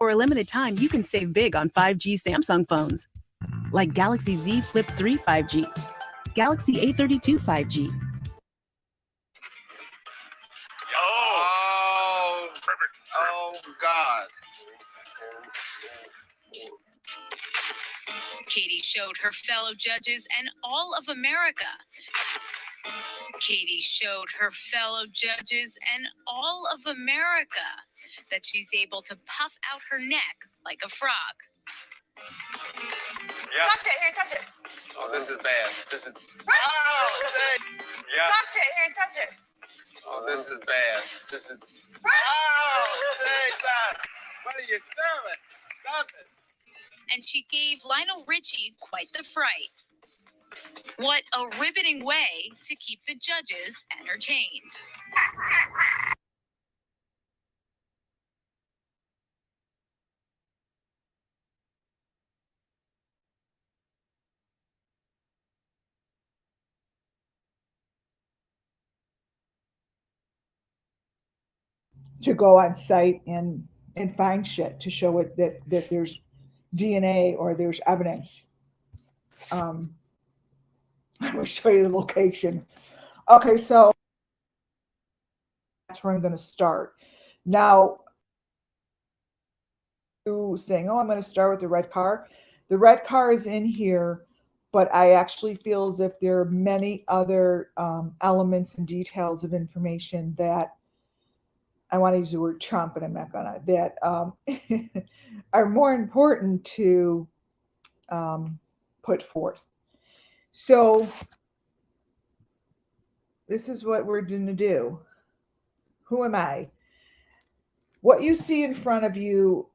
For a limited time, you can save big on 5G Samsung phones, like Galaxy Z Flip 3 5G, Galaxy A32 5G. Oh, God. Katie showed her fellow judges and all of America. Katie showed her fellow judges and all of America that she's able to puff out her neck like a frog. Yeah. Touch it, here, touch it. Oh, this is bad. This is... Oh, yeah. touch it, here, touch it. Oh, this is bad. This is... Oh, God. What are you doing? Stop it. And she gave Lionel Richie quite the fright. What a riveting way to keep the judges entertained. To go on site and find shit to show it that there's DNA or there's evidence. I will show you the location. Okay, so that's where I'm going to start. Now, saying, oh, I'm going to start with the red car. The red car is in here, but I actually feel as if there are many other elements and details of information that I want to use the word Trump, but I'm not gonna, that are more important to put forth. So this is what we're going to do. Who am I? What you see in front of you,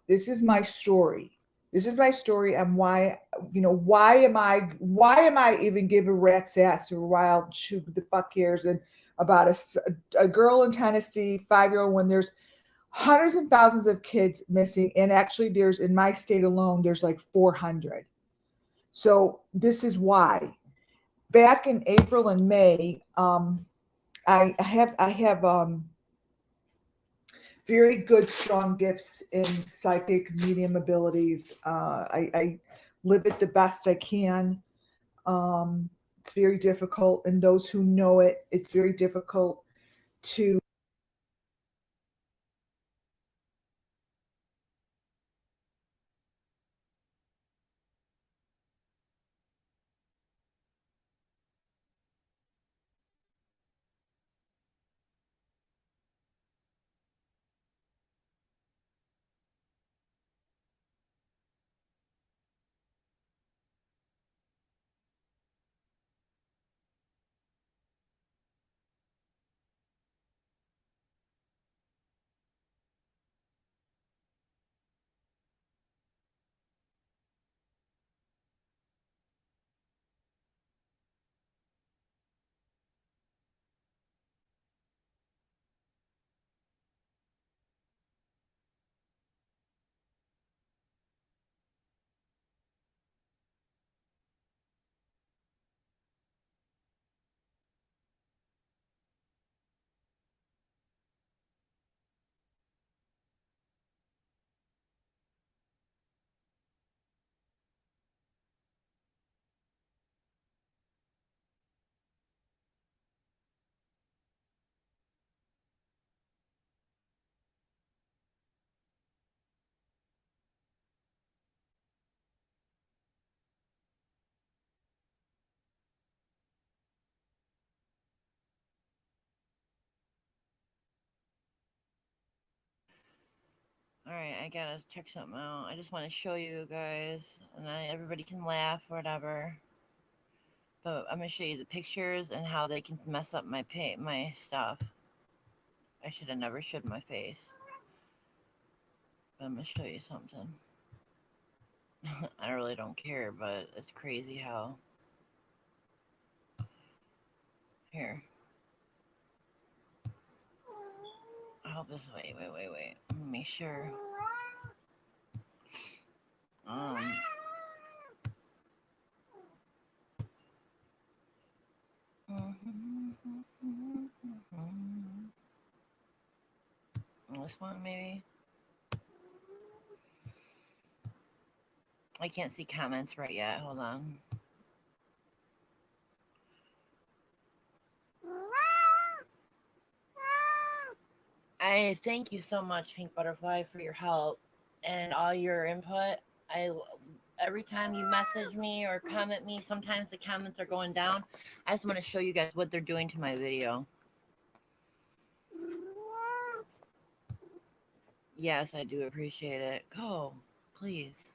this is my story. This is my story, and why am I even give a rat's ass or wild who the fuck cares and about a girl in Tennessee, 5-year-old, when there's hundreds and thousands of kids missing, and actually there's, in my state alone, there's like 400. So this is why. Back in April and May, I have very good, strong gifts in psychic medium abilities. I live it the best I can. It's very difficult, and those who know it, it's very difficult to Alright, I gotta check something out. I just want to show you guys, and everybody can laugh or whatever. But I'm gonna show you the pictures and how they can mess up my stuff. I should have never showed my face. But I'm gonna show you something. I really don't care, but it's crazy how... Here. I hope this... Wait. Let me make sure. This one, maybe? I can't see comments right yet. Hold on. I thank you so much, Pink Butterfly, for your help and all your input. Every time you message me or comment me, sometimes the comments are going down. I just want to show you guys what they're doing to my video. Yes, I do appreciate it. Go, please.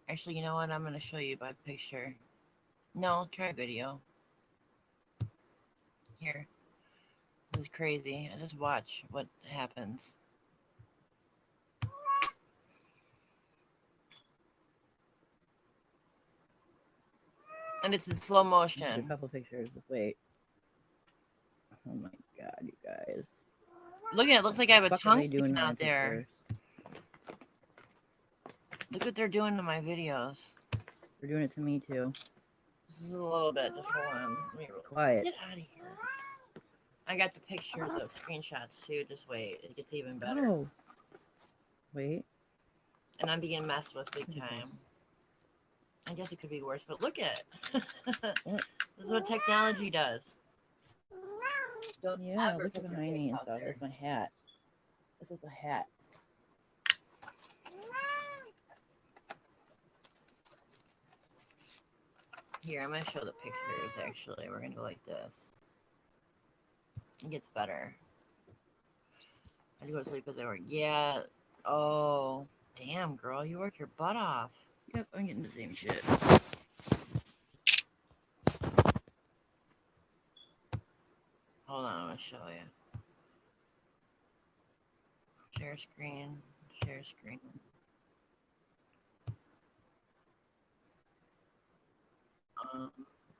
Actually, you know what? I'm going to show you by picture. No, try video. Here. This is crazy. I just watch what happens. And it's in slow motion. A couple pictures. Just wait. Oh my god, you guys. Look at it. Looks like I have a What tongue are they doing sticking to my out there. pictures? Look what they're doing to my videos. They're doing it to me too. This is a little bit. Just hold on. Let me Quiet. get out of here. I got the pictures of screenshots too. Just wait. It gets even better. Oh. Wait. And I'm being messed with big time. I guess it could be worse, but look at it. What? This is what technology does. Don't Yeah, ever look put your behind face me and out stuff. there. That's my hat. This is the hat. Here, I'm going to show the pictures, actually. We're going to go like this. It gets better. I had to go to sleep because I work. Yeah. Oh, damn, girl. You work your butt off. Yep, I'm getting the same shit. Hold on, I'm going to show you. Share screen. Share screen.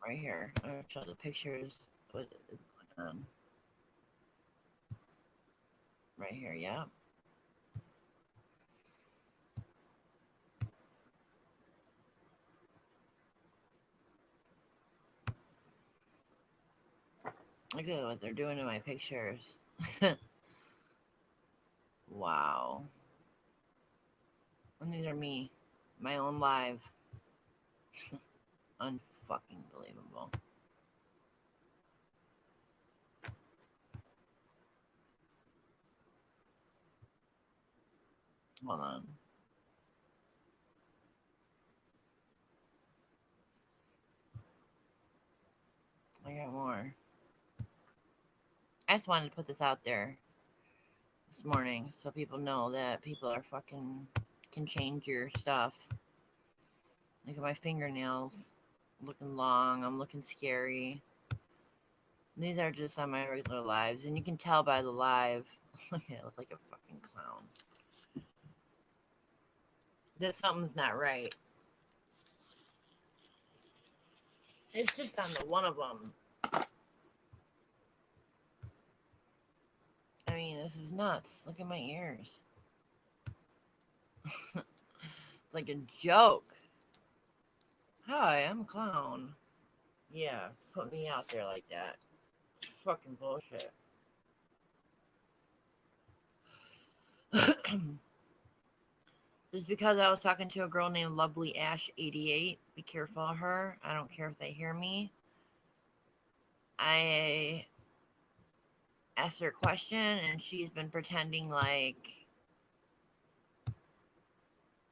Right here. I'm going to show the pictures. What is going on? Right here, yeah. Look at what they're doing to my pictures. Wow. And these are me. My own live. Unfucking believable. Hold on. I got more. I just wanted to put this out there this morning so people know that people are fucking can change your stuff. Look at my fingernails. I'm looking long. I'm looking scary. These are just on my regular lives, and you can tell by the live. Look at it, look like a fucking clown. That something's not right. It's just on the one of them. I mean, this is nuts. Look at my ears. It's like a joke. Hi, I'm a clown. Yeah, put me out there like that. Fucking bullshit. Just because I was talking to a girl named Lovely Ash 88. Be careful of her. I don't care if they hear me. I asked her a question and she's been pretending like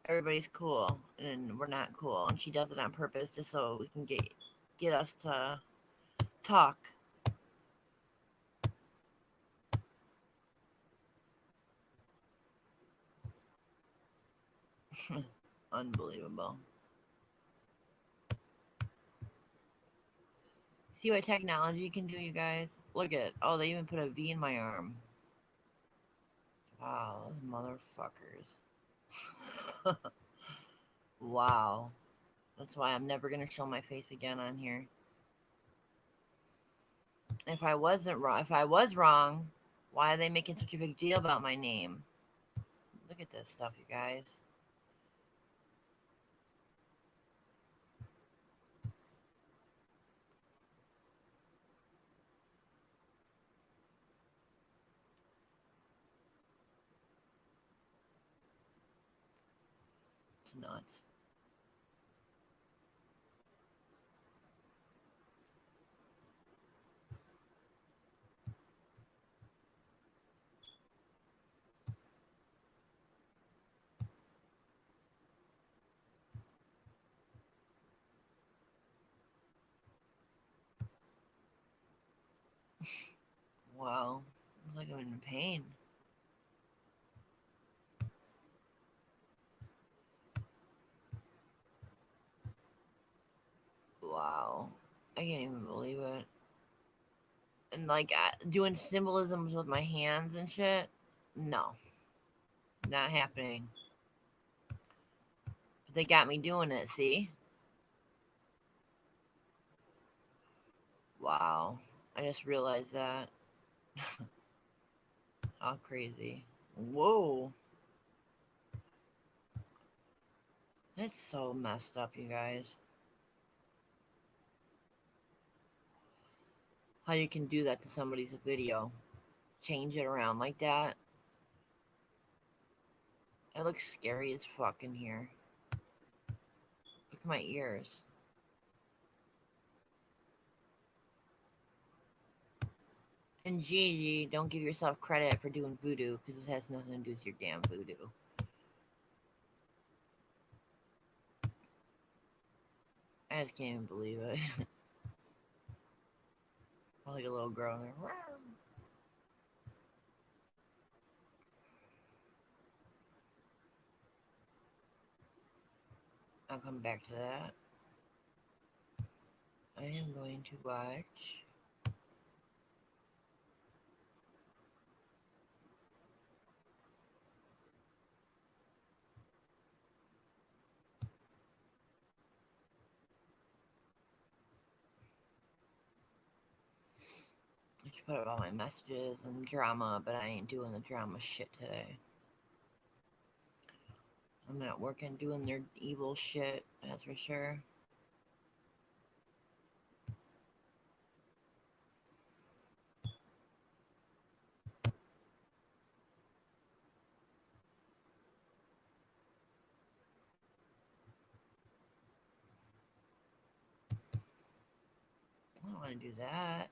everybody's cool and we're not cool, and she does it on purpose just so we can get us to talk. Unbelievable. See what technology can do, you guys? Look at it. Oh, they even put a V in my arm. Wow, those motherfuckers. Wow. That's why I'm never going to show my face again on here. If I was wrong, why are they making such a big deal about my name? Look at this stuff, you guys. It's nuts. Wow. Looks like I'm in pain. Wow. I can't even believe it. And like doing symbolisms with my hands and shit. No. Not happening. But they got me doing it, see? Wow. I just realized that. How crazy. Whoa. That's so messed up, you guys. How you can do that to somebody's video. Change it around like that. It looks scary as fuck in here. Look at my ears. And Gigi, don't give yourself credit for doing voodoo, because this has nothing to do with your damn voodoo. I just can't even believe it. I'm like a little girl. I'll come back to that. I am going to watch. I should put up all my messages and drama, but I ain't doing the drama shit today. I'm not working doing their evil shit, that's for sure. I don't want to do that.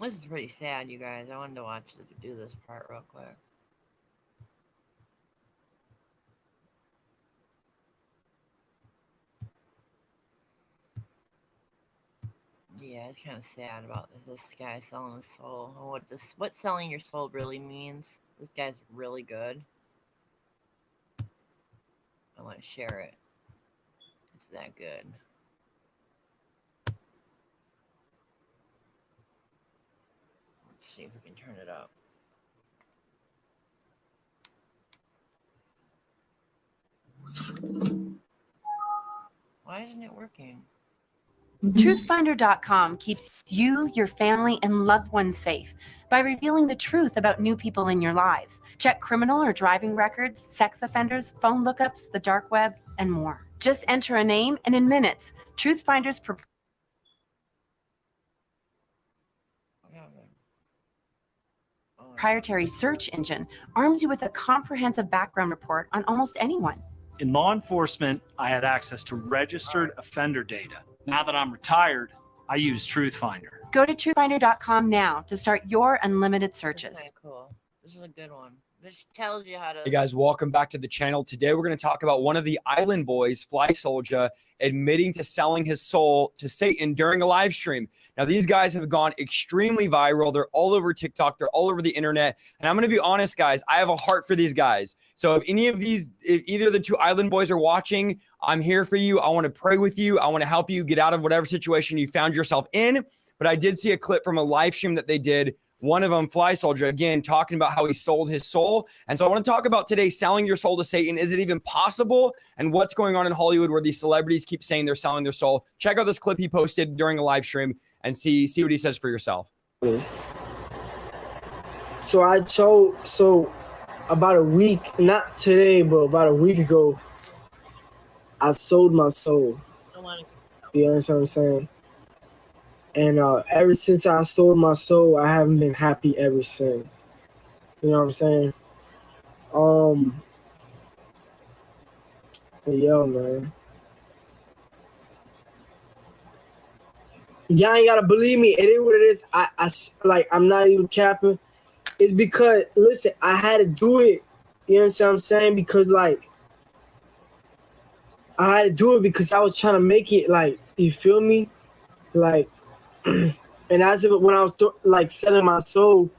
This is pretty sad, you guys. I wanted to do this part real quick. Yeah, it's kind of sad about this guy selling his soul. Oh, what selling your soul really means. This guy's really good. I want to share it. It's that good. Let's see if we can turn it up. Why isn't it working? Truthfinder.com keeps you, your family, and loved ones safe by revealing the truth about new people in your lives. Check criminal or driving records, sex offenders, phone lookups, the dark web, and more. Just enter a name, and in minutes, Truthfinder's proprietary search engine arms you with a comprehensive background report on almost anyone. In law enforcement, I had access to registered offender data. Now that I'm retired, I use Truthfinder. Go to truthfinder.com now to start your unlimited searches. Okay, cool. This is a good one. This tells you how to... Hey guys, welcome back to the channel. Today we're going to talk about one of the island boys, Fly Soldier, admitting to selling his soul to Satan during a live stream. Now these guys have gone extremely viral. They're all over TikTok. They're all over the internet. And I'm going to be honest, guys, I have a heart for these guys. So if either of the two island boys are watching, I'm here for you. I want to pray with you. I want to help you get out of whatever situation you found yourself in. But I did see a clip from a live stream that they did One of them, Fly Soldier, again, talking about how he sold his soul. And so I want to talk about today, selling your soul to Satan. Is it even possible? And what's going on in Hollywood where these celebrities keep saying they're selling their soul? Check out this clip he posted during a live stream and see what he says for yourself. So about a week, not today, but about a week ago, I sold my soul. You understand what I'm saying? And ever since I sold my soul, I haven't been happy ever since. You know what I'm saying? Yo, man. Y'all ain't gotta believe me. It is what it is. I'm not even capping. It's because, listen, I had to do it. You understand what I'm saying? Because, like, I had to do it because I was trying to make it, like, you feel me? Like, and as if when I was selling my soul,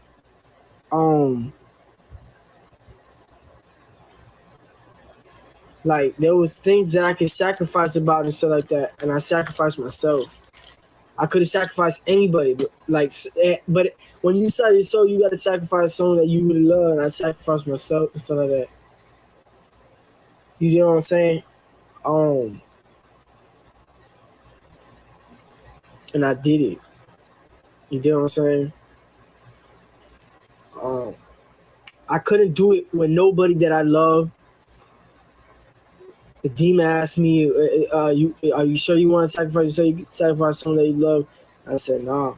like there was things that I could sacrifice about and stuff like that, and I sacrificed myself. I could have sacrificed anybody, but when you sell your soul, you got to sacrifice someone that you really love, and I sacrificed myself and stuff like that. You know what I'm saying? And I did it. You get what I'm saying? I couldn't do it with nobody that I love. The demon asked me, are you sure you want to sacrifice? You can sacrifice someone that you love. I said, nah.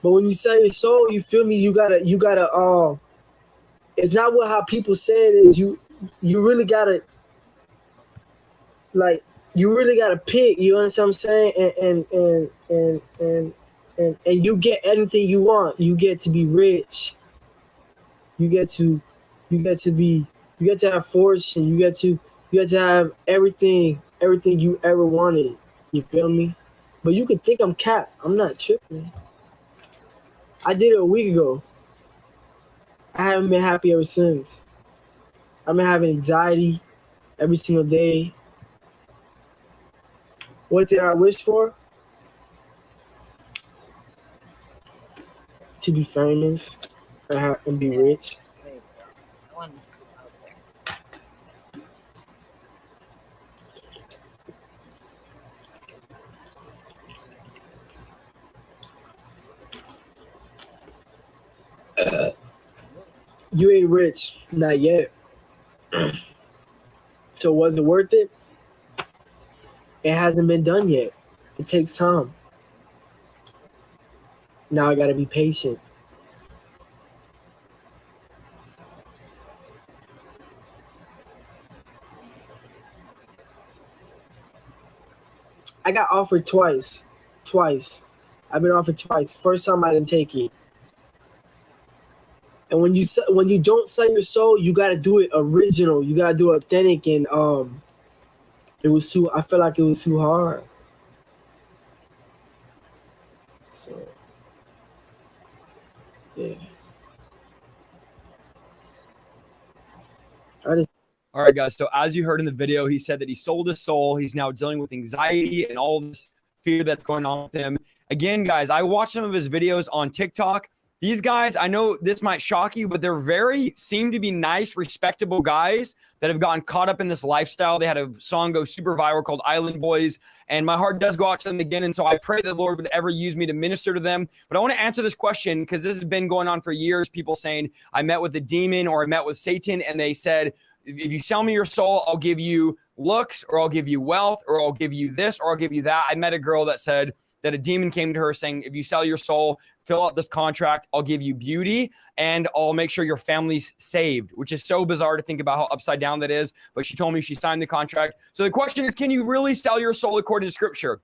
But when you sell your soul, you feel me? You gotta, it's not how people say it is. You really gotta, like, you really gotta pick, you understand what I'm saying? And you get anything you want. You get to be rich. You get to have fortune. You get to have everything you ever wanted. You feel me? But you could think I'm cap. I'm not tripping. I did it a week ago. I haven't been happy ever since. I've been having anxiety every single day. What did I wish for? To be famous and be rich. You ain't rich, not yet. So was it worth it? It hasn't been done yet. It takes time. Now I gotta be patient. I got offered twice. I've been offered twice. First time I didn't take it. And when you don't sell your soul, you gotta do it original. You gotta do it authentic. And I felt like it was too hard. So yeah. All right, guys. So as you heard in the video, he said that he sold his soul. He's now dealing with anxiety and all this fear that's going on with him. Again, guys, I watched some of his videos on TikTok. These guys, I know this might shock you, but they're seem to be nice, respectable guys that have gotten caught up in this lifestyle. They had a song go super viral called Island Boys, and my heart does go out to them again. And so I pray that the Lord would ever use me to minister to them. But I want to answer this question because this has been going on for years. People saying, I met with a demon or I met with Satan, and they said, if you sell me your soul, I'll give you looks, or I'll give you wealth, or I'll give you this, or I'll give you that. I met a girl that said that a demon came to her saying, if you sell your soul, fill out this contract, I'll give you beauty, and I'll make sure your family's saved, which is so bizarre to think about how upside down that is. But she told me she signed the contract. So the question is, can you really sell your soul according to scripture?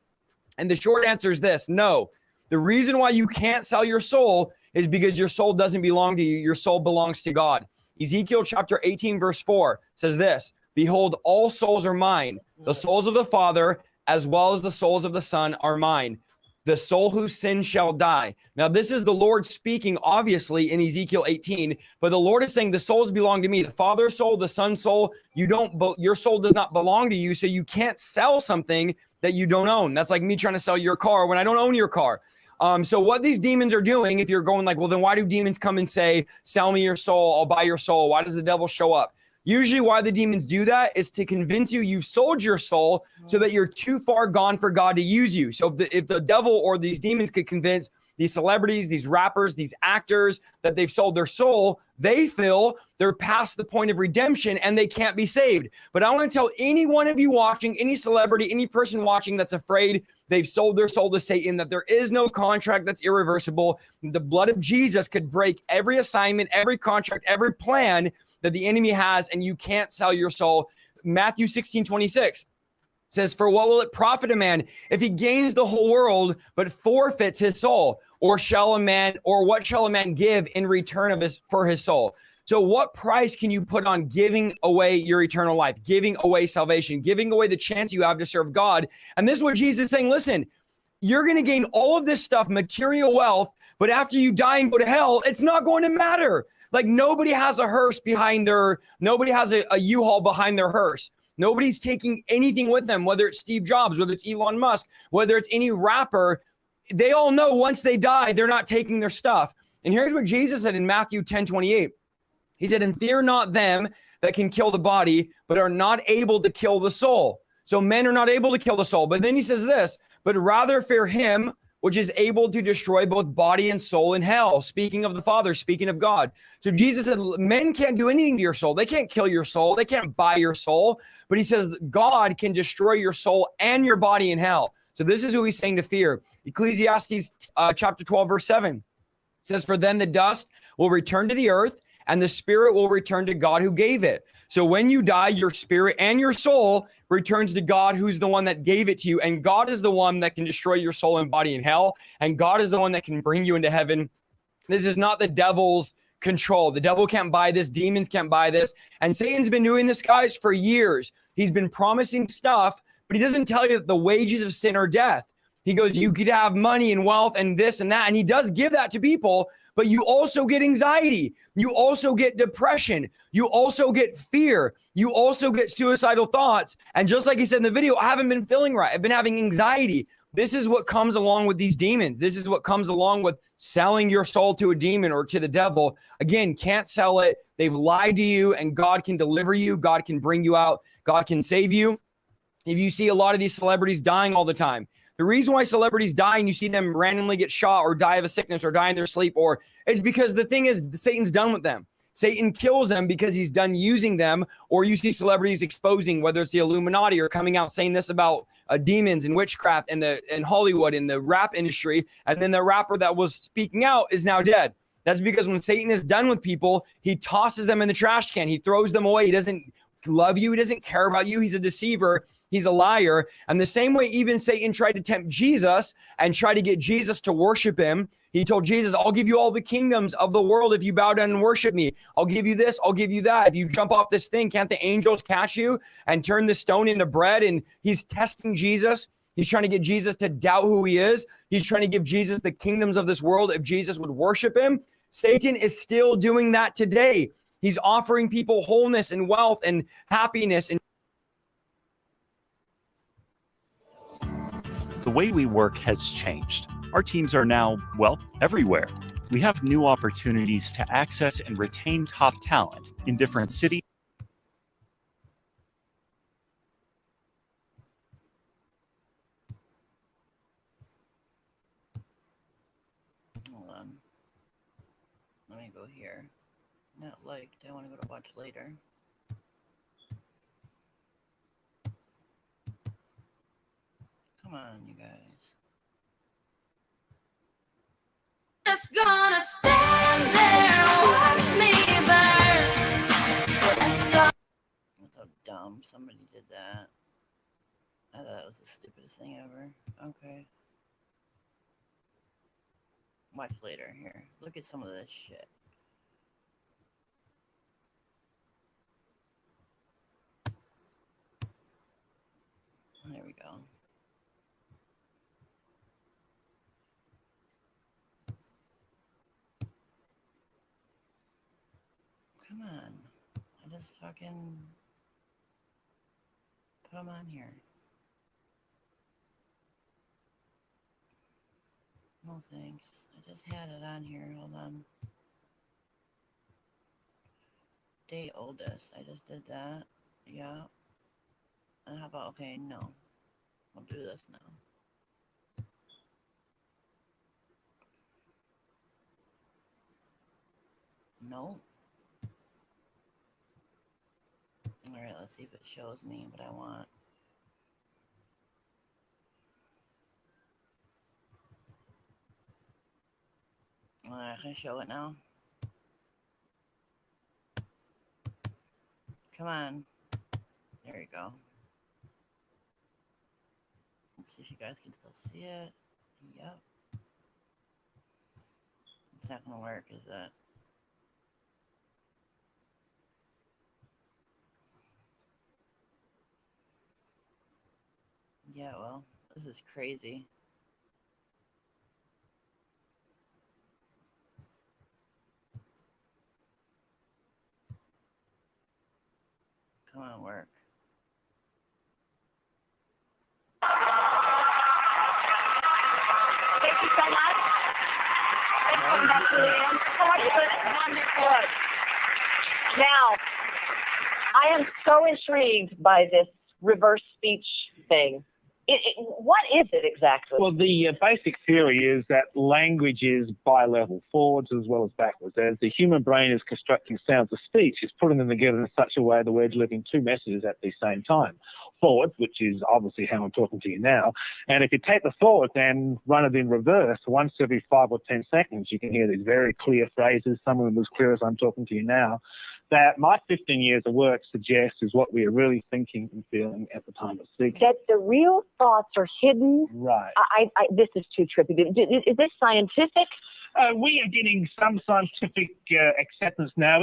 And the short answer is this: no. The reason why you can't sell your soul is because your soul doesn't belong to you. Your soul belongs to God. Ezekiel Chapter 18, verse 4 says this: behold, all souls are mine. The souls of the Father, as well as the souls of the Son, are mine. The soul who sins shall die. Now, this is the Lord speaking, obviously, in Ezekiel 18, but the Lord is saying the souls belong to me. The Father's soul, the Son's soul, your soul does not belong to you, so you can't sell something that you don't own. That's like me trying to sell your car when I don't own your car. So what these demons are doing, if you're going like, well, then why do demons come and say, sell me your soul, I'll buy your soul? Why does the devil show up? Usually why the demons do that is to convince you you've sold your soul so that you're too far gone for God to use you. So if the devil or these demons could convince these celebrities, these rappers, these actors that they've sold their soul, they feel they're past the point of redemption and they can't be saved. But I want to tell any one of you watching, any celebrity, any person watching that's afraid they've sold their soul to Satan, that there is no contract that's irreversible. The blood of Jesus could break every assignment, every contract, every plan that the enemy has, and you can't sell your soul. Matthew 16:26 says, for what will it profit a man if he gains the whole world but forfeits his soul? Or what shall a man give in return for his soul? So what price can you put on giving away your eternal life, giving away salvation, giving away the chance you have to serve God? And this is what Jesus is saying. Listen, you're going to gain all of this stuff, material wealth, but after you die and go to hell, it's not going to matter. Like nobody has a hearse nobody has a U-Haul behind their hearse. Nobody's taking anything with them, whether it's Steve Jobs, whether it's Elon Musk, whether it's any rapper. They all know once they die, they're not taking their stuff. And here's what Jesus said in Matthew 10:28. He said, and fear not them that can kill the body, but are not able to kill the soul. So men are not able to kill the soul. But then he says this, but rather fear him which is able to destroy both body and soul in hell. Speaking of the Father, speaking of God. So Jesus said, men can't do anything to your soul. They can't kill your soul. They can't buy your soul. But he says God can destroy your soul and your body in hell. So this is who he's saying to fear. Ecclesiastes chapter 12, verse 7 says, for then the dust will return to the earth and the spirit will return to God who gave it. So when you die, your spirit and your soul returns to God, who's the one that gave it to you. And God is the one that can destroy your soul and body in hell. And God is the one that can bring you into heaven. This is not the devil's control. The devil can't buy this. Demons can't buy this. And Satan's been doing this, guys, for years. He's been promising stuff, but he doesn't tell you that the wages of sin are death. He goes, you could have money and wealth and this and that. And he does give that to people, but you also get anxiety. You also get depression. You also get fear. You also get suicidal thoughts. And just like he said in the video, I haven't been feeling right. I've been having anxiety. This is what comes along with these demons. This is what comes along with selling your soul to a demon or to the devil. Again, can't sell it. They've lied to you, and God can deliver you. God can bring you out. God can save you. If you see a lot of these celebrities dying all the time, the reason why celebrities die and you see them randomly get shot or die of a sickness or die in their sleep, or it's because the thing is Satan's done with them. Satan kills them because he's done using them. Or you see celebrities exposing, whether it's the Illuminati or coming out saying this about demons and witchcraft and Hollywood and the rap industry. And then the rapper that was speaking out is now dead. That's because when Satan is done with people, he tosses them in the trash can. He throws them away. He doesn't love you. He doesn't care about you. He's a deceiver. He's a liar. And the same way even Satan tried to tempt Jesus and try to get Jesus to worship him. He told Jesus, I'll give you all the kingdoms of the world if you bow down and worship me. I'll give you this. I'll give you that. If you jump off this thing, can't the angels catch you and turn the stone into bread? And he's testing Jesus. He's trying to get Jesus to doubt who he is. He's trying to give Jesus the kingdoms of this world if Jesus would worship him. Satan is still doing that today. He's offering people wholeness and wealth and happiness. And the way we work has changed. Our teams are now, well, everywhere. We have new opportunities to access and retain top talent in different cities. Hold on. Let me go here. Not liked. I want to go to watch later. Come on, you guys. Just gonna stand there and watch me burn. That's so dumb. Somebody did that. I thought that was the stupidest thing ever. Okay. Watch later. Here. Look at some of this shit. There we go. Come on. I just fucking put them on here. No thanks. I just had it on here. Hold on. Date oldest. I just did that. Yeah. And how about, okay, no. I'll do this now. No. Alright, let's see if it shows me what I want. Alright, can I show it now? Come on. There you go. Let's see if you guys can still see it. Yep. It's not gonna work, is it? Yeah, well, this is crazy. Come on, work. Thank you so much. Thanks for coming back to the end. So much good. Now, I am so intrigued by this reverse speech thing. What is it exactly? Well, the basic theory is that language is bi-level, forwards as well as backwards. As the human brain is constructing sounds of speech, it's putting them together in such a way that we're delivering two messages at the same time. Forward, which is obviously how I'm talking to you now, and if you take the forward and run it in reverse, once every 5 or 10 seconds, you can hear these very clear phrases, some of them as clear as I'm talking to you now, that my 15 years of work suggests is what we are really thinking and feeling at the time of speaking. That the real thoughts are hidden? Right. This is too trippy. Is this scientific? We are getting some scientific acceptance now.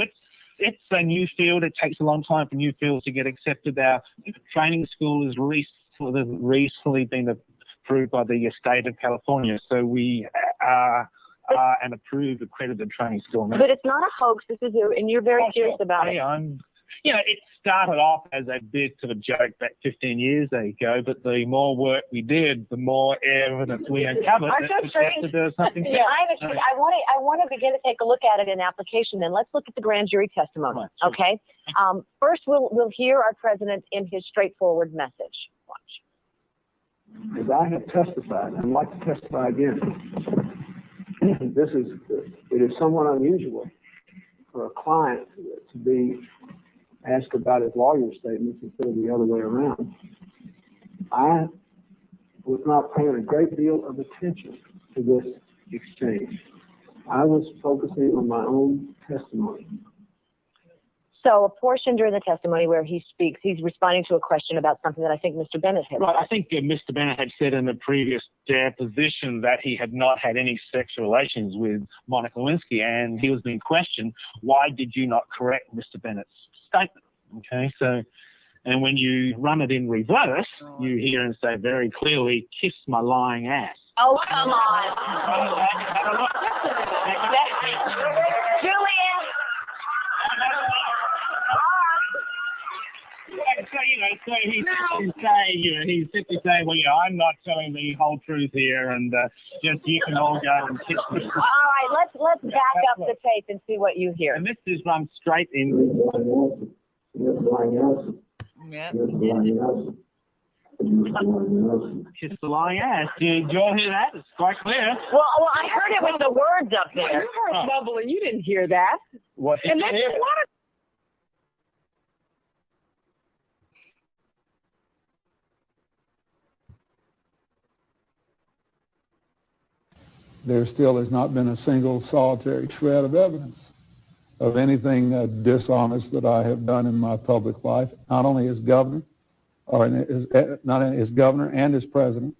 It's a new field. It takes a long time for new fields to get accepted. Our training school has recently been approved by the state of California. So we are an approved, accredited training school now. But it's not a hoax. This is, and you're very serious about it. It started off as a bit of a joke back 15 years ago, but the more work we did, the more evidence we uncovered that there was something. Yeah, I want to begin to take a look at it in application. Then let's look at the grand jury testimony. Right, sure. Okay. First, we'll hear our president in his straightforward message. Watch. As I have testified, I'd like to testify again. It is somewhat unusual for a client to be asked about his lawyer statements instead of the other way around. I was not paying a great deal of attention to this exchange. I was focusing on my own testimony. So a portion during the testimony where he speaks, he's responding to a question about something that I think Mr. Bennett had said. I think Mr. Bennett had said in the previous deposition that he had not had any sexual relations with Monica Lewinsky, and he was being questioned, why did you not correct Mr. Bennett's statement? Okay, so, and when you run it in reverse, you hear him say very clearly, kiss my lying ass. Oh, come on. Julian! So he's simply saying, well, I'm not telling the whole truth here, and just you can all go and kiss me. All right, let's back up the tape and see what you hear. And this is run straight in. Yep. Kiss the lying ass. Did you all hear that? It's quite clear. Well, I heard it with the words up there. You heard mumbling. You didn't hear that. What did you hear? There still has not been a single solitary shred of evidence of anything dishonest that I have done in my public life, not only as governor, not only as governor and as president.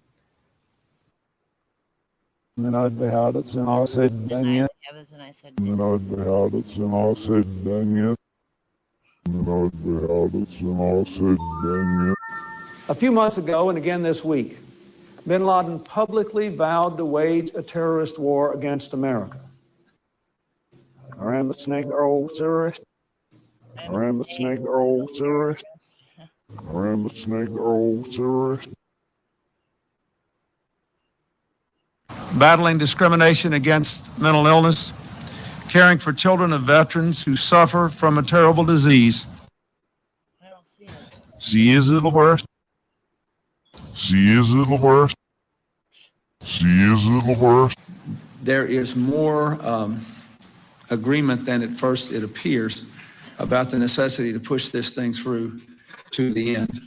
And I'd be out at and all said and done yet. And I'd be out at and all said and done yet. And I'd be out at and all said and done yet. A few months ago, and again this week, bin Laden publicly vowed to wage a terrorist war against America. Around the snake old terrorist. Around the snake old terrorist. Around the snake old terrorist. battling discrimination against mental illness, caring for children of veterans who suffer from a terrible disease. She is the worst. She is the worst. She is the worst. There is more agreement than at first it appears about the necessity to push this thing through to the end.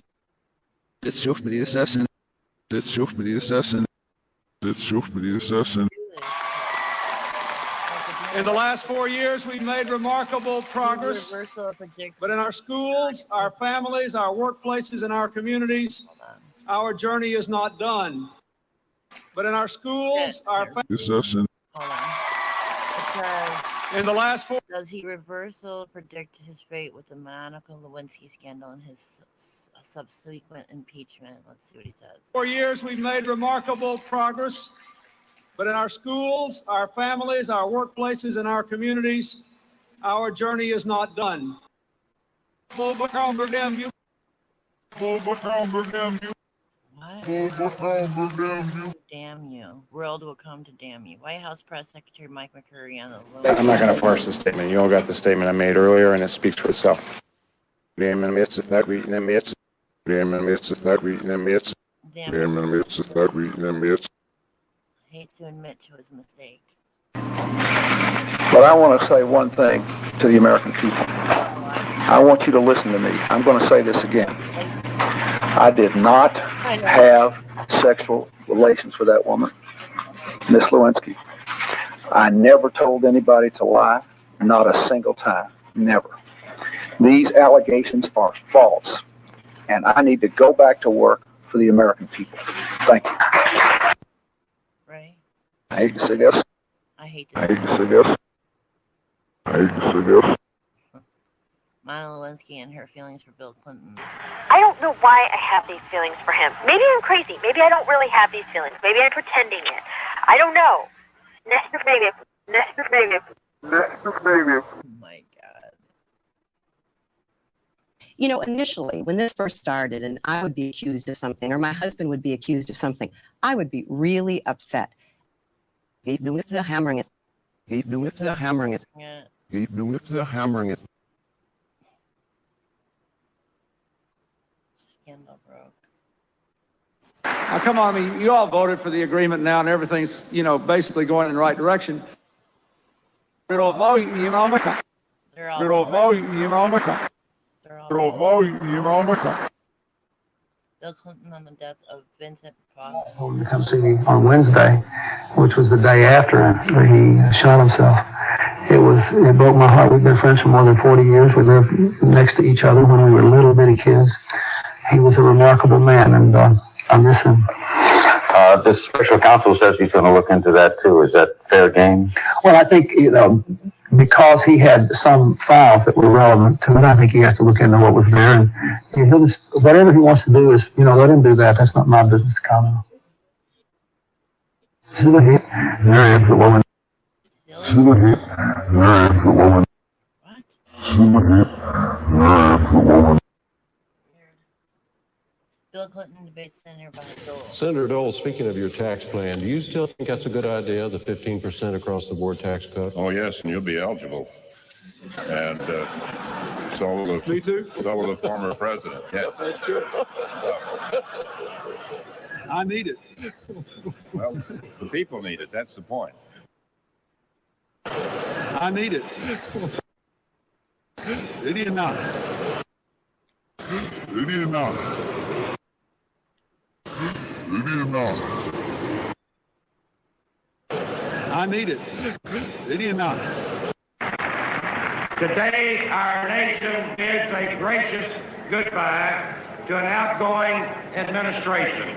It's just the assassin. It's just the assassin. It's just the assassin. In the last 4 years, we've made remarkable progress. But in our schools, our families, our workplaces, and our communities, our journey is not done. But in our schools, our Assassin. in the last 4 Does he reverse or predict his fate with the Monica Lewinsky scandal and his subsequent impeachment? Let's see what he says. 4 years, we've made remarkable progress. But in our schools, our families, our workplaces, and our communities, our journey is not done. Damn you. Damn you. World will come to damn you. White House Press Secretary Mike McCurry on the I'm not going to parse the statement. You all got the statement I made earlier, and it speaks for itself. Damn hates to admit to his mistake. But I want to say one thing to the American people. I want you to listen to me. I'm going to say this again. I did not have sexual relations with that woman, Miss Lewinsky. I never told anybody to lie, not a single time, never. These allegations are false, and I need to go back to work for the American people. Thank you. Right? I hate to say this. I hate I hate to say this. I hate to say this. Monica Lewinsky and her feelings for Bill Clinton. I don't know why I have these feelings for him. Maybe I'm crazy. Maybe I don't really have these feelings. Maybe I'm pretending it. I don't know. Oh my God. You know, initially, when this first started and I would be accused of something or my husband would be accused of something, I would be really upset. Keep the whips are hammering it. Keep the whips are hammering it. Keep the whips are hammering it. Scandal broke. Now, come on, I mean, you all voted for the agreement now, and everything's, you know, basically going in the right direction. They're all Bill Clinton on the death of Vincent Fox. Told him to come see me on Wednesday, which was the day after he shot himself. It broke my heart. We've been friends for more than 40 years. We lived next to each other when we were little bitty kids. He was a remarkable man, and I miss him. This special counsel says he's going to look into that too. Is that fair game? Well, I think, you know, because he had some files that were relevant to it, I think he has to look into what was there. And he'll just, whatever he wants to do is, you know, let him do that. That's not my business to comment on. There is the woman. There is the woman. There is the woman. Bill Clinton debates Senator Dole. Senator Dole, speaking of your tax plan, do you still think that's a good idea, the 15% across the board tax cut? Oh, yes, and you'll be eligible. And so will the, Me too? So will the former president. Yes. That's good. I need it. Well, the people need it. That's the point. I need it. Did he not? Did he not? I need it. Did he not? Today, our nation bids a gracious goodbye to an outgoing administration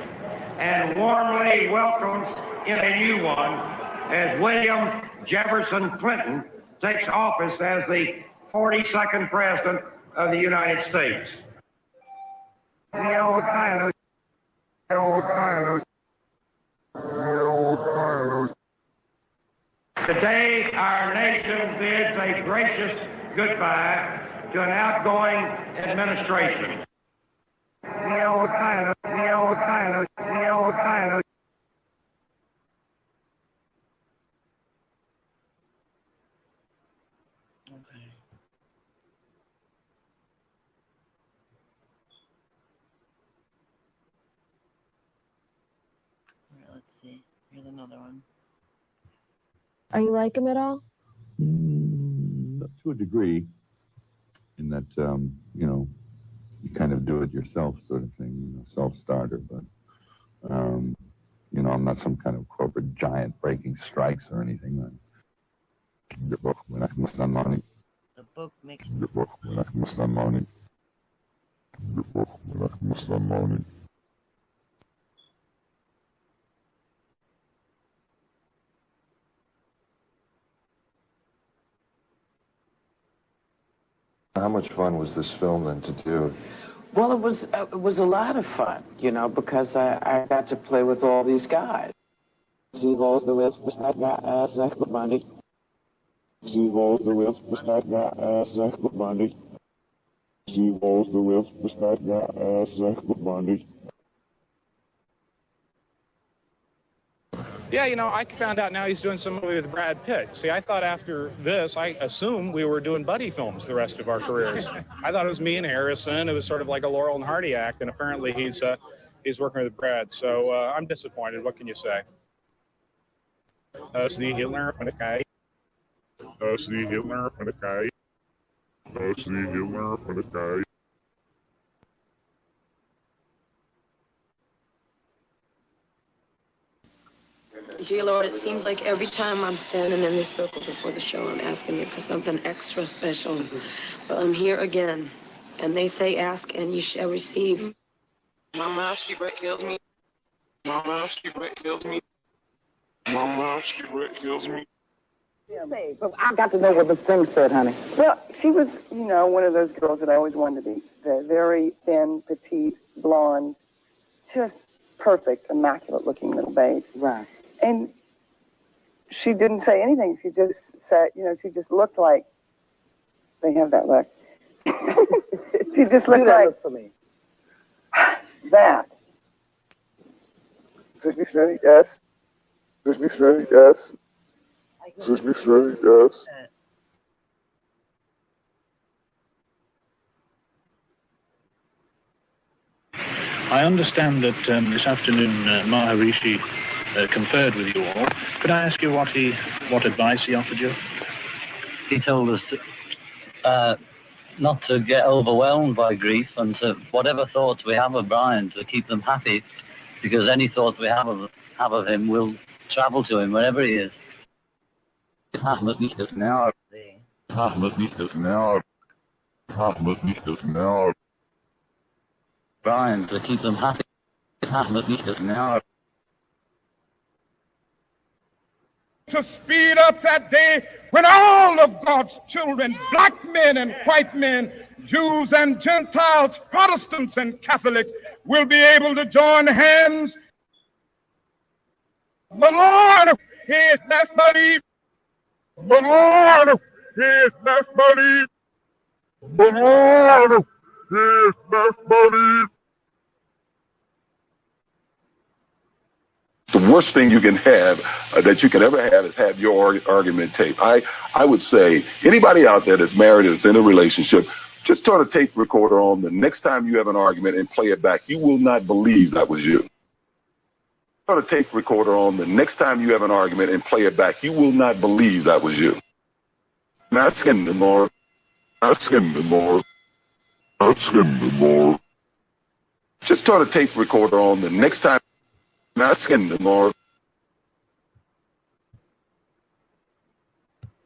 and warmly welcomes in a new one as William Jefferson Clinton takes office as the 42nd President of the United States. Today, our nation bids a gracious goodbye to an outgoing administration. Okay. All right, let's see. Here's another one. Are you like him at all? To a degree, in that, you know, you kind of do it yourself sort of thing, you know, self-starter, but, you know, I'm not some kind of corporate giant breaking strikes or anything. The book makes me How much fun was this film then to do? Well, it was a lot of fun, you know, because I got to play with all these guys. Zero the Whips was not got Zach Bundy. Zero the Whips was not got Zach Bundy. Zero the Whips was not got Zach Bundy. Yeah, you know, I found out now he's doing some movie with Brad Pitt. See, I thought after this, I assumed we were doing buddy films the rest of our careers. I thought it was me and Harrison. It was sort of like a Laurel and Hardy act, and apparently he's working with Brad. So I'm disappointed. What can you say? The Hitler on the guy. The Hitler on the guy. The Hitler on the guy. Dear Lord, it seems like every time I'm standing in this circle before the show, I'm asking you for something extra special. Well, I'm here again, and they say ask and you shall receive. Mama, she kills me. Mama, she kills me. Mama, she kills me. Yeah, babe. But I got to know what the thing said, honey. Well, she was, you know, one of those girls that I always wanted to be. The very thin, petite, blonde, just perfect, immaculate-looking little babe. Right. And she didn't say anything. She just said, you know, she just looked like, they have that look. She just looked like, look for me. That. Yes. Yes. Yes. Yes. I understand that this afternoon Maharishi conferred with you all. Could I ask you what advice he offered you? He told us not to get overwhelmed by grief and to whatever thoughts we have of Brian, to keep them happy, because any thoughts we have of him will travel to him wherever he is. Brian, to keep them happy. To speed up that day when all of God's children, black men and white men, Jews and Gentiles, Protestants and Catholics, will be able to join hands. The Lord is not believe. The Lord is not believe. The Lord is not believe. The worst thing you can have, that you can ever have, is have your argument tape. I would say anybody out there that's married or is in a relationship, just turn a tape recorder on the next time you have an argument and play it back. You will not believe that was you. Turn a tape recorder on the next time you have an argument and play it back. You will not believe that was you. Asking the more. Asking the more. Asking the more. Just turn a tape recorder on the next time. Asking the more.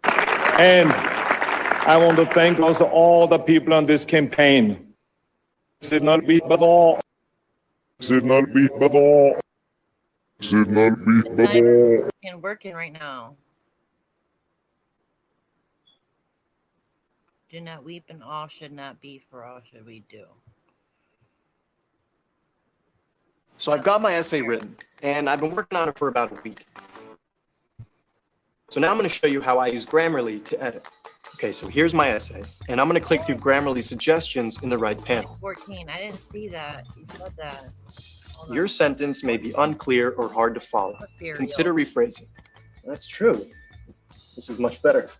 And I want to thank also all the people on this campaign. Should not be but all. Should not be but all. Should not be but all. And working right now. Do not weep, and all should not be, for all should we do. So I've got my essay written, and I've been working on it for about a week. So now I'm going to show you how I use Grammarly to edit. Okay, so here's my essay, and I'm going to click through Grammarly suggestions in the right panel. 14. I didn't see that. You said that. Your sentence may be unclear or hard to follow. Consider rephrasing. That's true. This is much better.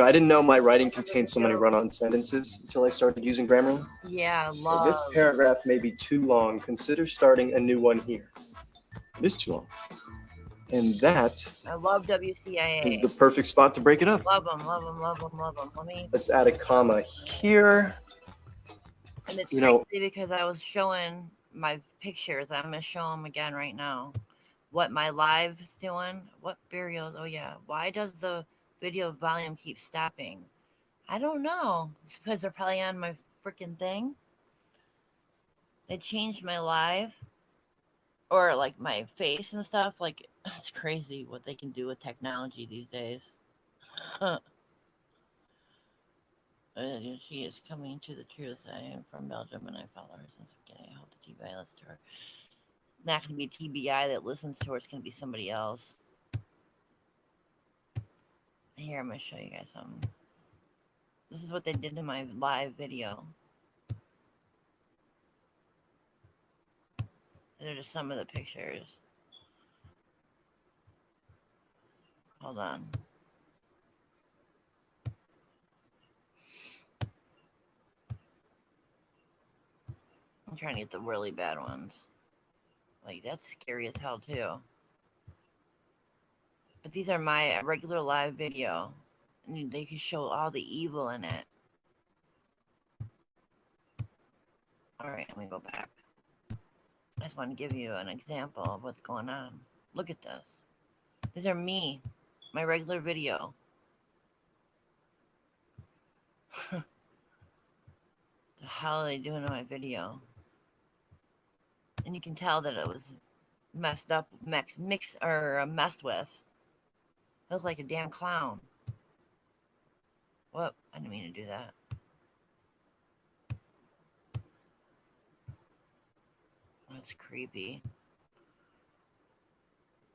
I didn't know my writing contained so many run-on sentences until I started using Grammarly. Yeah, So this paragraph may be too long. Consider starting a new one here. It is too long. And that I love WCIA. is the perfect spot to break it up. Love them, love them, love them, love them. Let me. Let's add a comma here. And it's You know, crazy because I was showing my pictures. I'm gonna show them again right now. What my live is doing. What burials? Oh yeah. Why does the video volume keep stopping? I don't know. It's because they're probably on my freaking thing. They changed my live. Or like my face and stuff. Like, it's crazy what they can do with technology these days. She is coming to the truth. I am from Belgium and I follow her since the beginning. I hope the TBI listens to her. Not going to be TBI that listens to her. It's going to be somebody else. Here, I'm going to show you guys something. This is what they did in my live video. These are just some of the pictures. Hold on. I'm trying to get the really bad ones. Like, that's scary as hell, too. But these are my regular live video. And they can show all the evil in it. Alright, let me go back. I just want to give you an example of what's going on. Look at this. These are me. My regular video. The hell are they doing in my video? And you can tell that it was messed up, messed with. It looks like a damn clown. Whoop, I didn't mean to do that. That's creepy.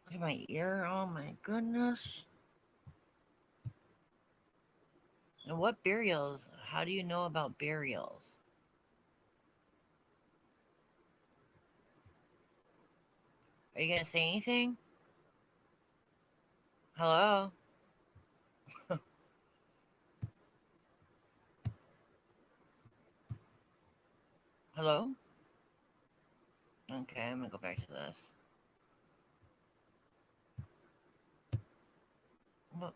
Look at my ear. Oh my goodness. And what burials? How do you know about burials? Are you gonna say anything? Hello? Hello? Okay, I'm gonna go back to this. What?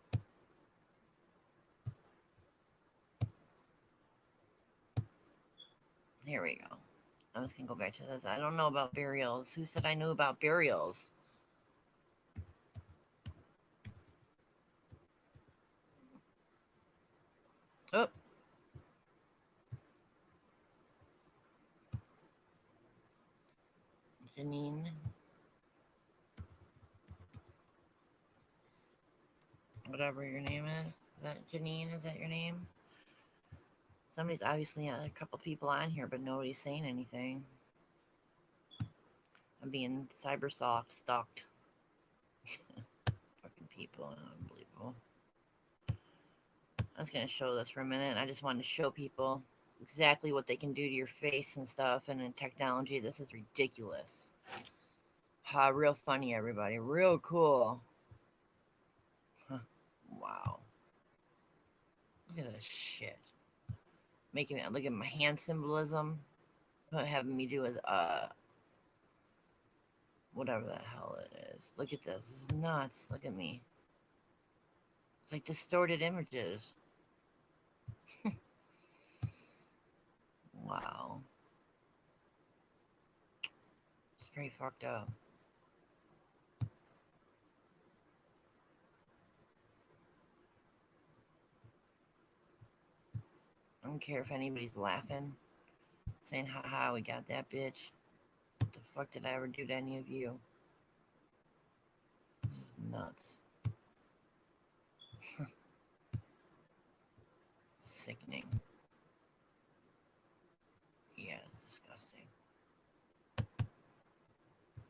Here we go. I'm just gonna go back to this. I don't know about burials. Who said I knew about burials? Oh. Janine. Whatever your name is. Is that Janine? Is that your name? Somebody's obviously a couple people on here, but nobody's saying anything. I'm being cyber stalked. Fucking people. Unbelievable. I was going to show this for a minute. I just wanted to show people exactly what they can do to your face and stuff. And in technology, this is ridiculous. Real funny, everybody. Real cool. Huh. Wow. Look at this shit. Making it, look at my hand symbolism. Having me do is, whatever the hell it is. Look at this. This is nuts. Look at me. It's like distorted images. Wow. It's pretty fucked up. I don't care if anybody's laughing. Saying, haha, we got that bitch. What the fuck did I ever do to any of you? This is nuts. Sickening. Yeah, it's disgusting.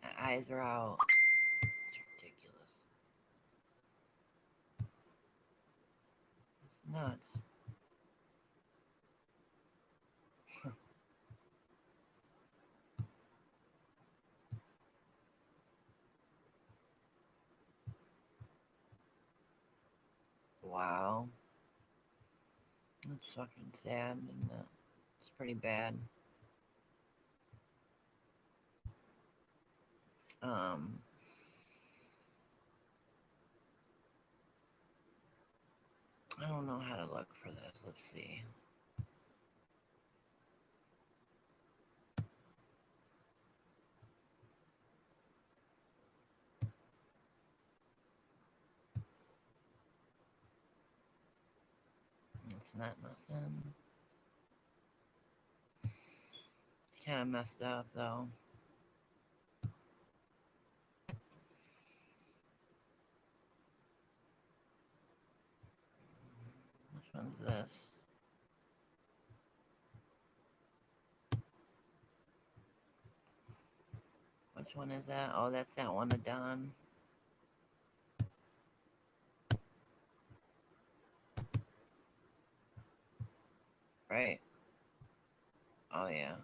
My eyes are out. It's ridiculous. It's nuts. Wow. That's fucking sad, isn't it? It's pretty bad. I don't know how to look for this. Let's see. It's not nothing. It's kind of messed up, though. Which one's this? Which one is that? Oh, that's that one, the Don. Right. Oh, yeah.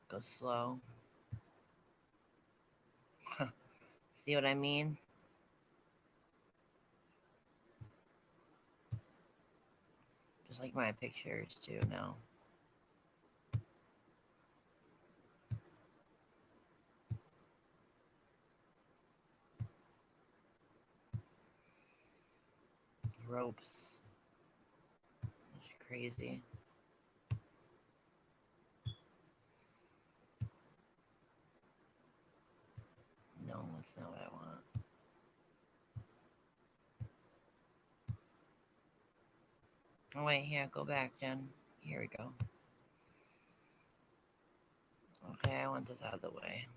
Go slow. See what I mean? Just like my pictures, too, now. Ropes. It's crazy. No, that's not what I want. Oh, wait, here, go back, Jen. Here we go. Okay, I want this out of the way.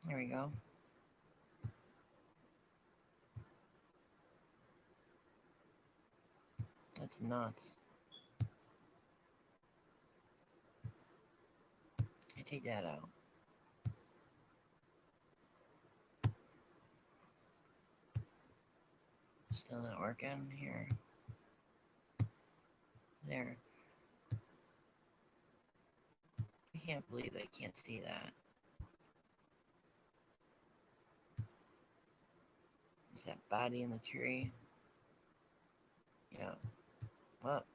Here we go. That's nuts. I take that out. Still not working. Here. There. I can't believe I can't see that. Is that body in the tree? Yeah. Well.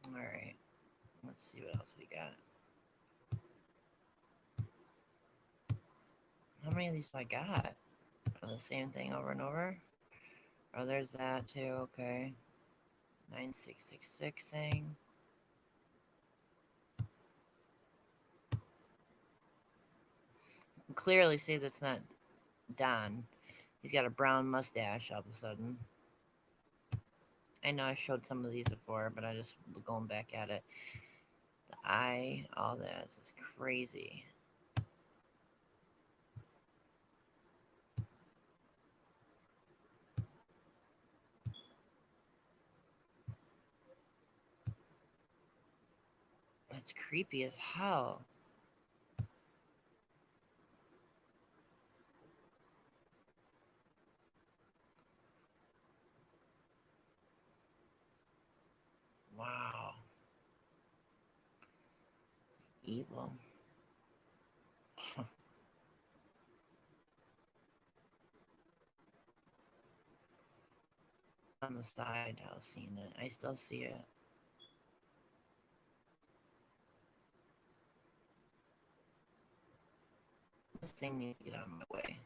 Alright. Let's see what else we got. How many of these do I got? Are the same thing over and over? Oh, there's that too, okay. 9666 thing. You can clearly see that's not Don. He's got a brown mustache all of a sudden. I know I showed some of these before, but I just going back at it. The eye, all that is crazy. That's creepy as hell. Wow. Evil. On the side, I was seeing it. I still see it. This thing needs to get out of my way.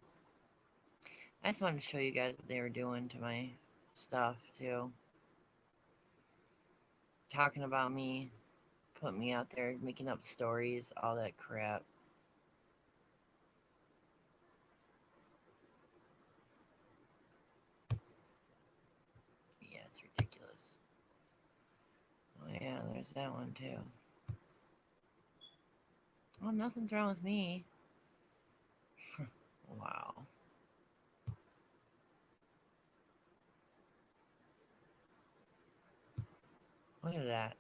I just wanted to show you guys what they were doing to my stuff, too. Talking about me, putting me out there, making up stories, all that crap. Yeah, it's ridiculous. Oh, yeah, there's that one, too. Oh, nothing's wrong with me. Wow. Look at that.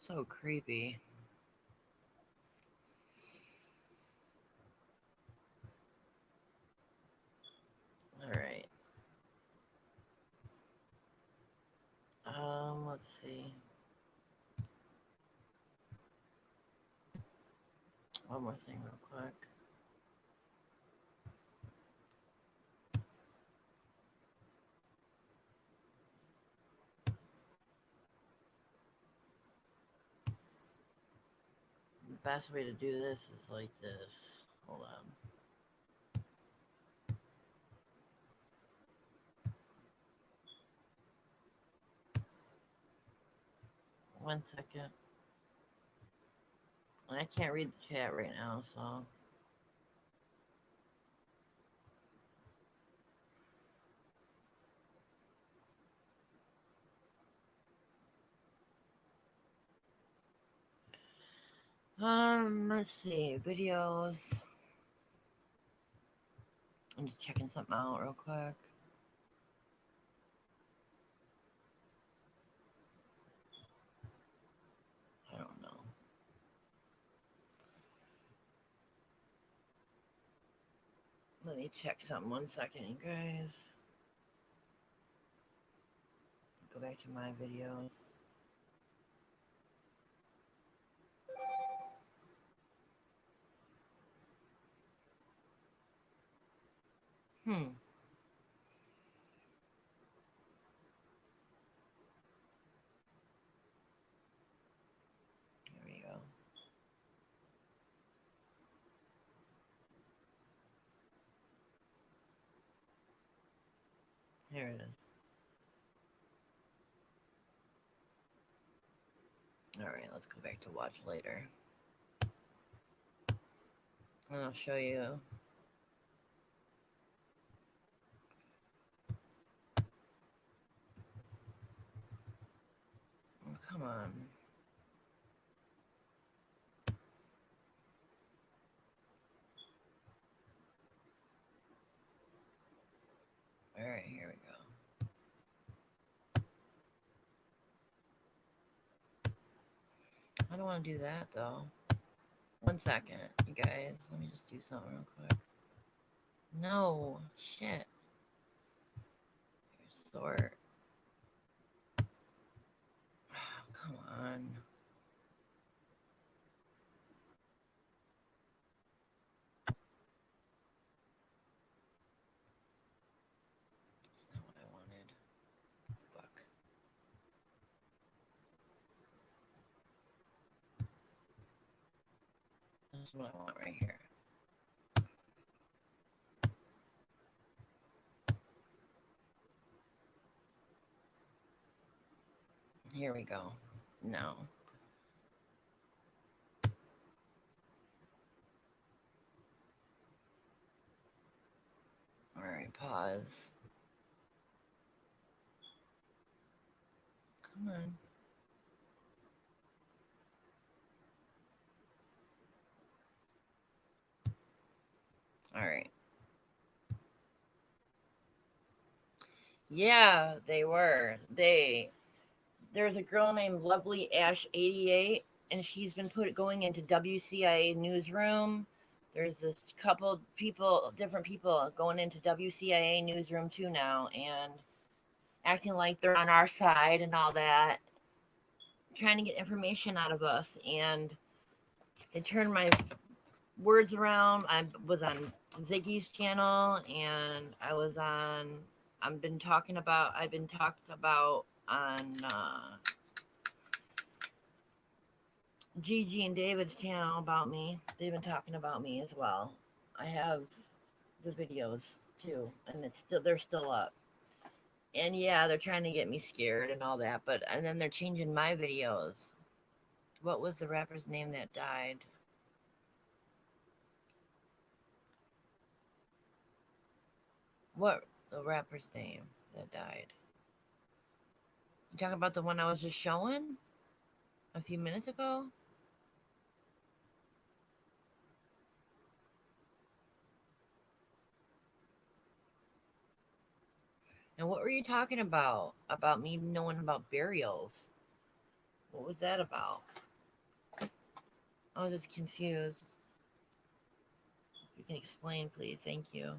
So creepy. All right. Let's see. One more thing real quick. The best way to do this is like this. Hold on. 1 second. I can't read the chat right now, so. Let's see, videos. I'm just checking something out real quick. I don't know. Let me check something 1 second, you guys. Go back to my videos. Here we go. Here it is. All right, let's go back to watch later. And I'll show you. Oh, come on. All right, here we go. I don't want to do that though. 1 second, you guys. Let me just do something real quick. No, shit. Sort. Oh, come on. That's not what I wanted. Fuck. That's what I want right here. Here we go. No. All right, pause. Come on. All right. Yeah, they were. There's a girl named Lovely Ash 88, and she's been going into WCIA newsroom. There's this couple people, different people going into WCIA newsroom too now, and acting like they're on our side and all that, trying to get information out of us. And they turned my words around. I was on Ziggy's channel, and I've been talked about on Gigi and David's channel about me. They've been talking about me as well. I have the videos too, and they're still up. And yeah, they're trying to get me scared and all that, and then they're changing my videos. What was the rapper's name that died? What the rapper's name that died? You talking about the one I was just showing a few minutes ago? And what were you talking about? About me knowing about burials? What was that about? I was just confused. If you can explain, please. Thank you.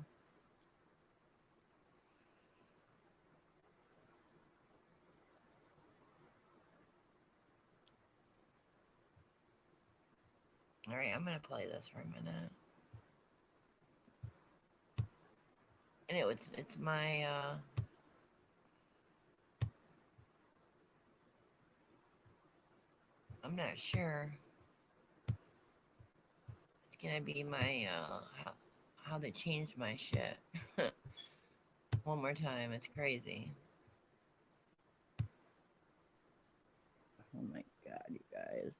All right, I'm gonna play this for a minute. And it's my I'm not sure. It's gonna be my how they changed my shit. One more time, it's crazy. Oh my god, you guys.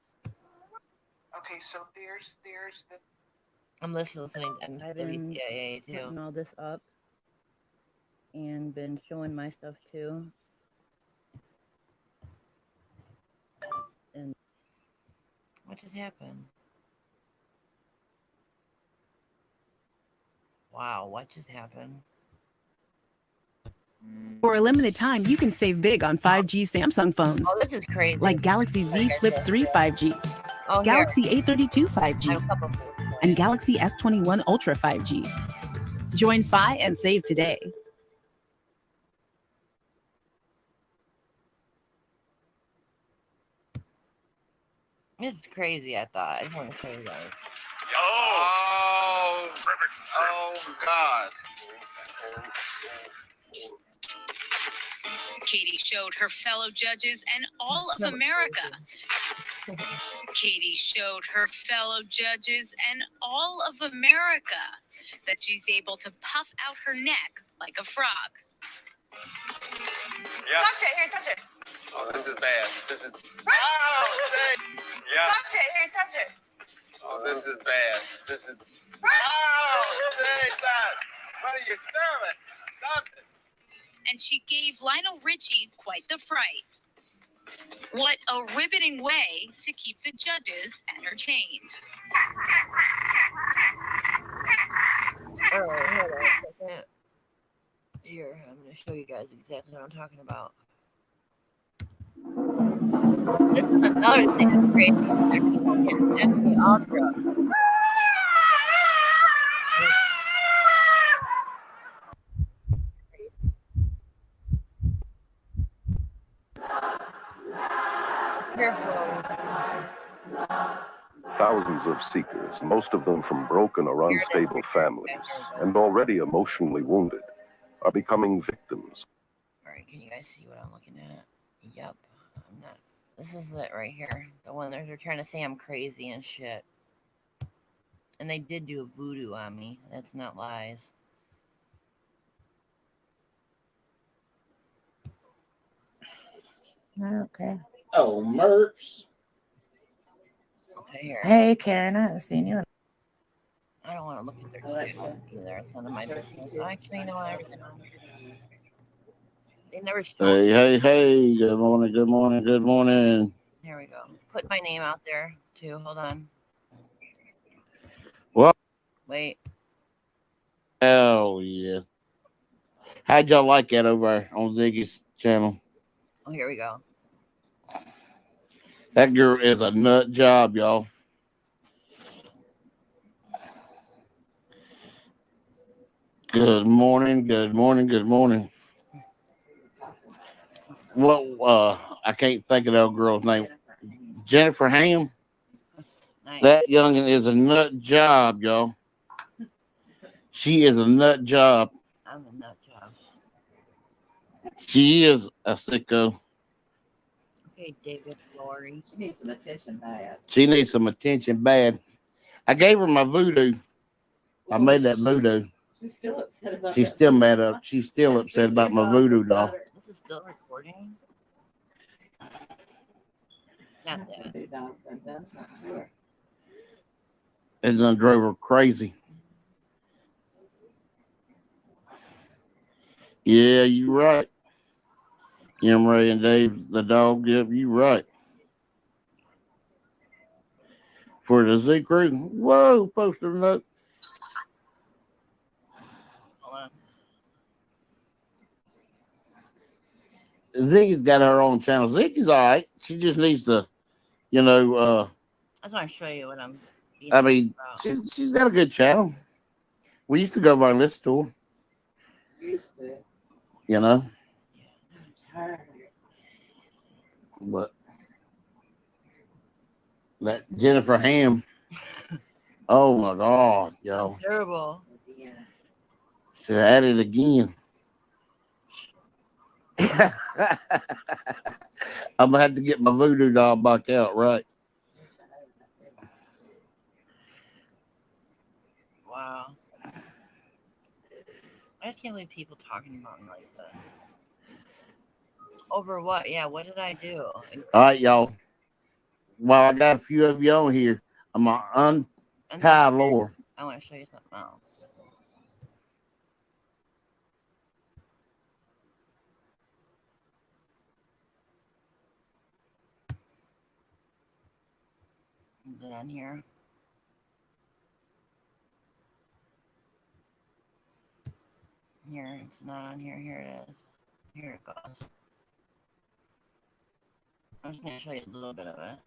Okay, so there's the. I'm listening to WCIA too. Putting all this up and been showing my stuff too. And what just happened? Wow, what just happened? For a limited time, you can save big on 5G Samsung phones. Oh, this is crazy. Like Galaxy Z Flip 3 5G, Oh, Galaxy A32 5G, and Galaxy S21 Ultra 5G. Join Fi and save today. It's crazy, I thought. I just want to show you guys. Oh, oh God. Katie showed her fellow judges and all of America. Katie showed her fellow judges and all of America that she's able to puff out her neck like a frog. Yeah. Touch it, here, touch it. Oh, this is bad. This is. Oh, shit. Yeah. Touch it, here, touch it. Oh, this is bad. This is. Oh, shit, stop. What are you doing? Stop it. And she gave Lionel Richie quite the fright. What a riveting way to keep the judges entertained. All right, hold on a second. Here, I'm going to show you guys exactly what I'm talking about. This is another thing that's crazy. They're people getting empty off drugs. Thousands of seekers, most of them from broken or unstable families, and already emotionally wounded, are becoming victims. All right, can you guys see what I'm looking at? Yep. I'm not. This is it right here. The one they're trying to say I'm crazy and shit. And they did do a voodoo on me. That's not lies. Okay. Oh, Merps. Okay, here. Hey, Karen, I haven't seen you. I don't want to look at their shit either. It's none of my business. Actually, you know what? Everything. They never show. Hey, good morning, good morning, good morning. There we go. Put my name out there, too. Hold on. Well, Wait. hell yeah. How'd y'all like that over on Ziggy's channel? Oh, here we go. That girl is a nut job, y'all. Good morning, good morning, good morning. Well, I can't think of that girl's name. Jennifer Ham. Nice. That youngin' is a nut job, y'all. She is a nut job. I'm a nut job. She is a sicko. Okay, David Flory. She needs some attention bad. She needs some attention bad. I gave her my voodoo. I made that voodoo. She's still upset about She's still mad up. She's still upset about my voodoo doll. This is still recording? Not that. That's not sure. It done drove her crazy. Yeah, you right. Ray and Dave, the dog. Yep, you right. For the Z crew. Whoa, poster note. Ziggy's got her own channel. Ziggy's all right. She just needs to, I just want to show you what I'm. I mean, about. she's got a good channel. We used to go over and listen to her. You know? But that Jennifer Ham. Oh my God, yo. Terrible. She's at it again. I'm gonna have to get my voodoo doll back out, right? Wow. I just can't believe people talking about me like that. Over what? Yeah, what did I do? All right, y'all. Well, I got a few of you on here. I'm gonna untie Laura. I want to show you something else. Is it on here? Here, it's not on here. Here it is. Here it goes. I'm just going to show you a little bit of it.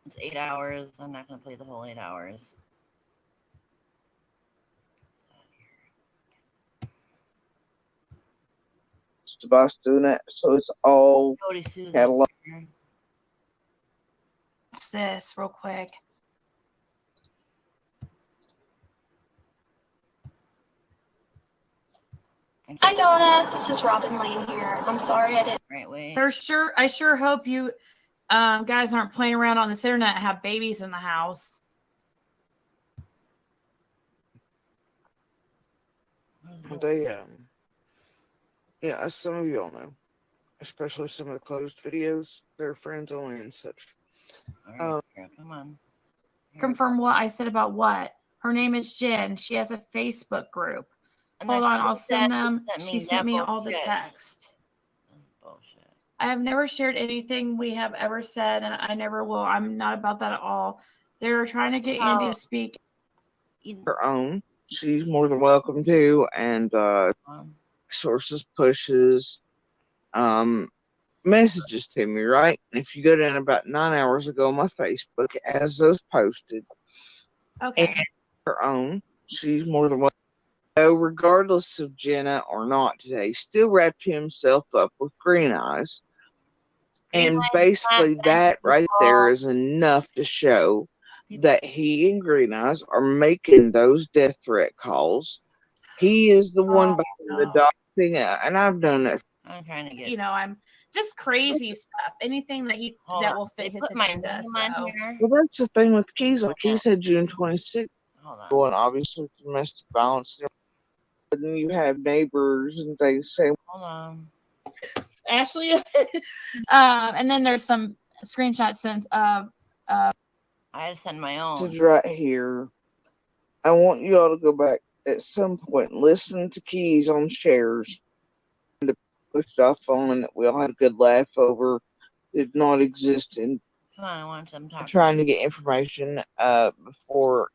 It's 8 hours. I'm not going to play the whole 8 hours. The boss doing that, so it's all catalog. What's this, real quick? Hi Donna, this is Robin Lane here. I'm sorry I didn't. Right, wait. I sure hope you guys aren't playing around on this internet and have babies in the house. They yeah, as some of you all know, especially some of the closed videos, they're friends only and such. Right, come on. Confirm what I said about what? Her name is Jen. She has a Facebook group. Hold on, I'll send them. She sent me all the text. Bullshit. I have never shared anything we have ever said, and I never will. I'm not about that at all. They're trying to get Andy to speak. Her own. She's more than welcome to, and sources pushes messages to me, right? And if you go down about 9 hours ago on my Facebook, as those posted. Okay. And her own. She's more than welcome. So regardless of Jenna or not today, still wrapped himself up with green eyes. And basically that right there is enough to show that he and Green Eyes are making those death threat calls. He is the one behind the dog thing, and I've done it. I'm trying to get. I'm just crazy stuff. Anything that that will fit his agenda. Well, that's the thing with Keys. Like he said June 26th. Well, obviously with domestic violence. And you have neighbors and things saying. Hold on. Ashley. And then there's some screenshots sent of. I had to send my own. Right here. I want you all to go back at some point and listen to Keys on shares. To push off on and that we all had a good laugh over. Did not exist in. Come on, I want some talk. Trying to get information before,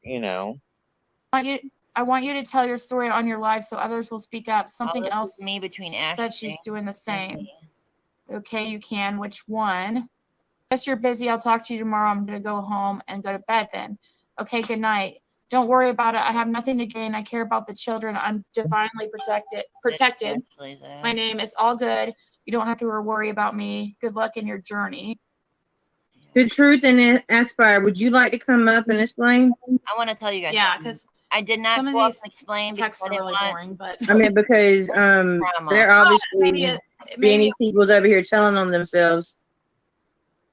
I want you to tell your story on your live so others will speak up. Something else me between said she's doing the same. Okay, you can. Which one? Guess you're busy. I'll talk to you tomorrow. I'm going to go home and go to bed then. Okay, good night. Don't worry about it. I have nothing to gain. I care about the children. I'm divinely protected. My name is all good. You don't have to worry about me. Good luck in your journey. The Truth and Aspire, would you like to come up and explain? I want to tell you guys. Yeah, because I did not some of go up these and explain texts because are really boring, but I mean, because they're obviously many people's over here telling on themselves.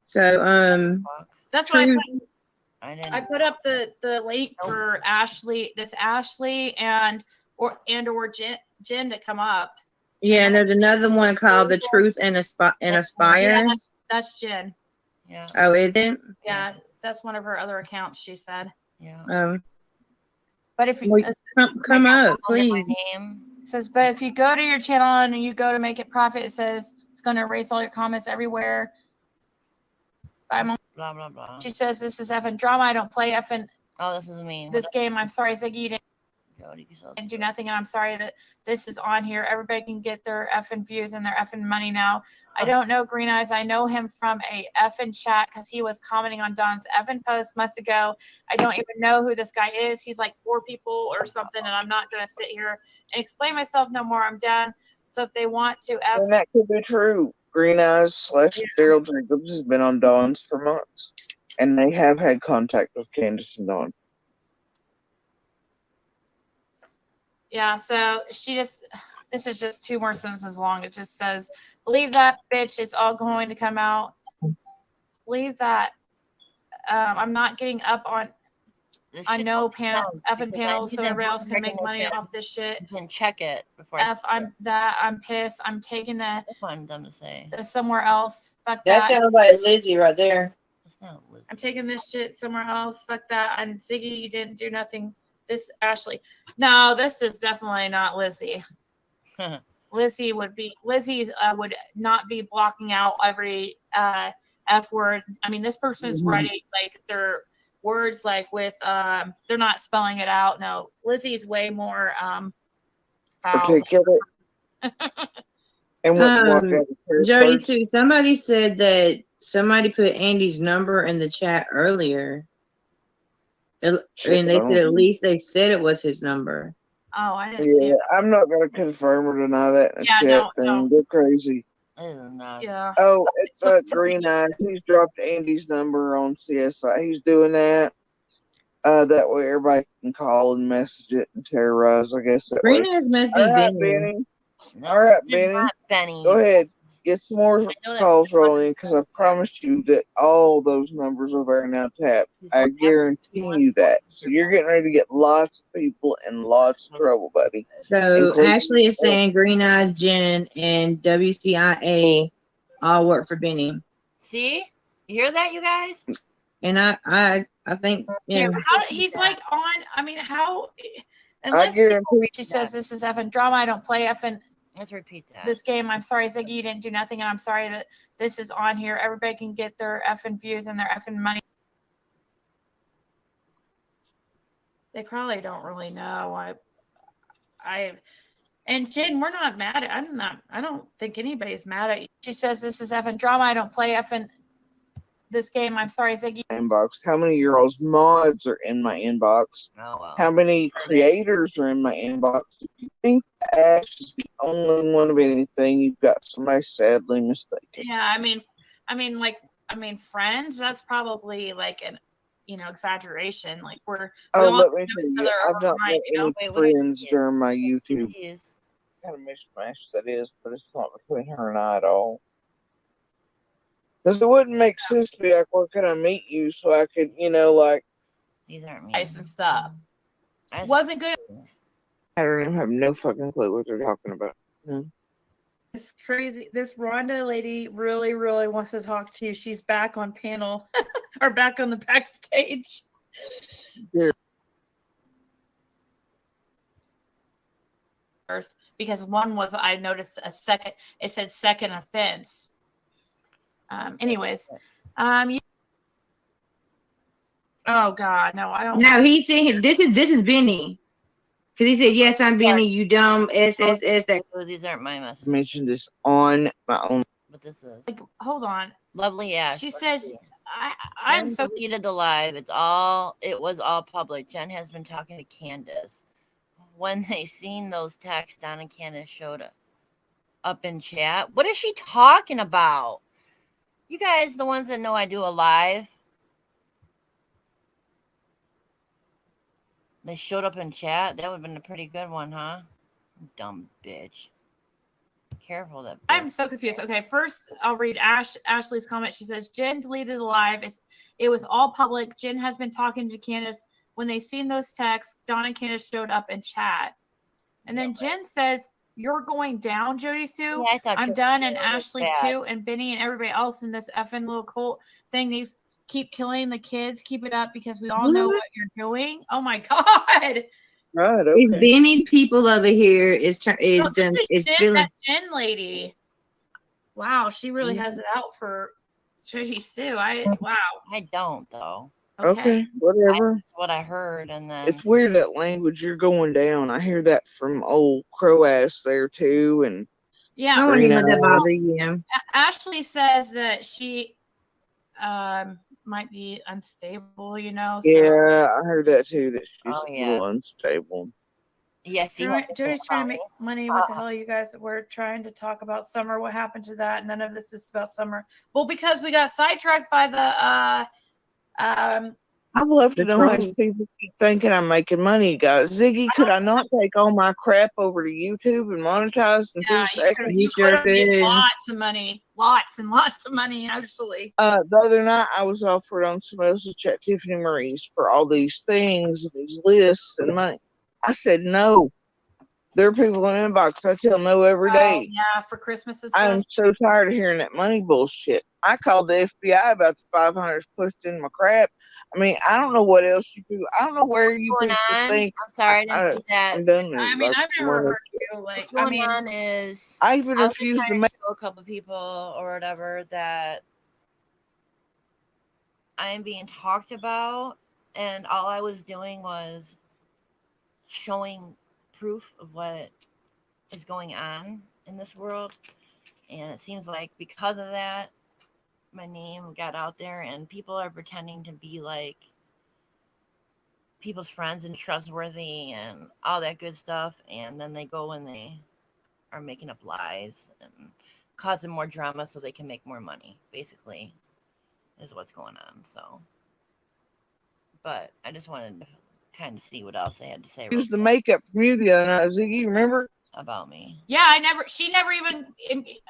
So that's why I put up the link for Ashley, and or Jen to come up. Yeah, and there's another one called The Truth and Aspire. Yeah, that's Jen. Yeah. Oh, is it? Yeah, that's one of her other accounts. She said. Yeah. But if you Wait, come up, Under my please. name. it says, but if you go to your channel and you go to make it profit, it says it's going to erase all your comments everywhere. Blah blah blah. She says this is effing drama. I don't play effing Oh, this is me. this game. I'm sorry, Ziggy, you didn't do nothing, and I'm sorry that this is on here. Everybody can get their effing views and their effing money now. I don't know Green Eyes. I know him from a effing chat because he was commenting on Don's effing post months ago. I don't even know who this guy is. He's like 4 people or something, and I'm not going to sit here and explain myself no more. I'm done. So if they want to And that could be true. Green Eyes / Daryl Jacobs has been on Dawn's for months, and they have had contact with Candace and Dawn. Yeah, so this is just 2 more sentences long. It just says, believe that, bitch, it's all going to come out. Believe that. I'm not getting up on no effing panels so everybody else can make money off this shit. You can check it before. I'm pissed. I'm taking That's what I'm dumb to say. somewhere else. Fuck That that. sounds like Lizzie right there. I'm taking this shit somewhere else. Fuck that. And Ziggy, you didn't do nothing. This Ashley. No, this is definitely not Lizzie. Lizzie's would not be blocking out every F word. I mean, this person is writing like their words like with they're not spelling it out. No, Lizzie's way more foul. Articulate. And Jody too. Somebody said that somebody put Andy's number in the chat earlier. And they said at least they said it was his number. Oh, I didn't see it. I'm not going to confirm or deny that. Thing. They're crazy. Yeah. Oh, it's Green Eyes. He's dropped Andy's number on CSI. He's doing that. That way everybody can call and message it and terrorize, I guess. Green Eyes must be Benny. All right, Benny. Go ahead. Get some more calls rolling because I promise you that all those numbers are there now tapped. I guarantee you that. So you're getting ready to get lots of people in lots of trouble, buddy. So Ashley is saying Green Eyes, Jen, and WCIA all work for Benny. See? You hear that, you guys? And I think He's like on. I mean, how? I Unless guarantee she says this is effing drama. I don't play effing. Let's repeat that. This game. I'm sorry, Ziggy, you didn't do nothing, and I'm sorry that this is on here. Everybody can get their effing views and their effing money. They probably don't really know. And Jen, we're not mad at. I don't think anybody's mad at you. She says this is effing drama. I don't play effing this game. I'm sorry, Ziggy. inbox. How many of your all's mods are in my inbox? Oh, well. How many creators are in my inbox? If you think Ash is the only one of anything, you've got somebody sadly mistaken. Yeah, I mean, friends. That's probably like an, exaggeration. Like we all let me tell know each you, other I've not overnight, met any friends during my YouTube. Kind of mishmash that is, but it's not between her and I at all. Because it wouldn't make sense to be like, where can I meet you so I could, These aren't me. Ice and stuff. Wasn't good. I don't even have no fucking clue what they're talking about. It's crazy. This Rhonda lady really, really wants to talk to you. She's back on panel or back on the backstage. Yeah. Because one was, I noticed it said second offense. Anyways, oh God, no, I don't. No, he's saying this is Benny. Because he said, yes, I'm Benny, you dumb SSS. These aren't my messages. I mentioned this on my own. But this is. Hold on. Lovely Ash. She says, I'm so deleted the live. It was all public. Jen has been talking to Candace. When they seen those texts, Don and Candace showed up in chat. What is she talking about? You guys, the ones that know I do a live, they showed up in chat. That would have been a pretty good one, huh? Dumb bitch. Careful that bitch. I'm so confused. Okay, first I'll read Ashley's comment. She says, Jen deleted the live. It was all public. Jen has been talking to Candace. When they seen those texts, Don and Candace showed up in chat. And then Jen says, you're going down, Jody Sue. Yeah, I'm done, and Ashley too, and Benny and everybody else in this effing little cult thing Keep killing the kids. Keep it up because we all know what you're doing. Oh my God. Right. It's Okay. Benny's people over here is Oh, done. It's Jen, feeling. that Jen lady. Wow, she really has it out for Jeez too. Wow. I don't though. Okay. Whatever. That's what I heard, and then It's weird that language you're going down. I hear that from old crow ass there too, and Yeah. I wouldn't let that bother you. Ashley says that she might be unstable, you know. So. Yeah, I heard that too. That she's Oh, a yeah. little unstable. Yes, Joey's trying to make money. What the hell, you guys? We're trying to talk about summer. What happened to that? None of this is about summer. Well, because we got sidetracked by the I'd love to know how these people keep thinking I'm making money, guys. Ziggy, could I not take all my crap over to YouTube and monetize in 2 seconds? You could have made lots of money, lots and lots of money, actually. The other night, I was offered on Samosa Chat Tiffany Marie's for all these things, these lists and money. I said no. There are people in the inbox I tell no every day. Yeah, for Christmas and stuff. I'm so tired of hearing that money bullshit. I called the FBI about the 500s pushed in my crap. I mean, I don't know what else you do. I don't know where you people think. I'm sorry, I didn't see that. I'm done. I mean, I've never heard you like. What's going on is I even was refuse just to trying make. show a couple people or whatever that I'm being talked about, and all I was doing was showing proof of what is going on in this world. And it seems like because of that, my name got out there, and people are pretending to be like people's friends and trustworthy and all that good stuff, and then they go and they are making up lies and causing more drama so they can make more money, basically, is what's going on. So, but I just wanted to kind of see what else they had to say Use the makeup from you the other night, Ziggy. Remember? about me. Yeah, she never even,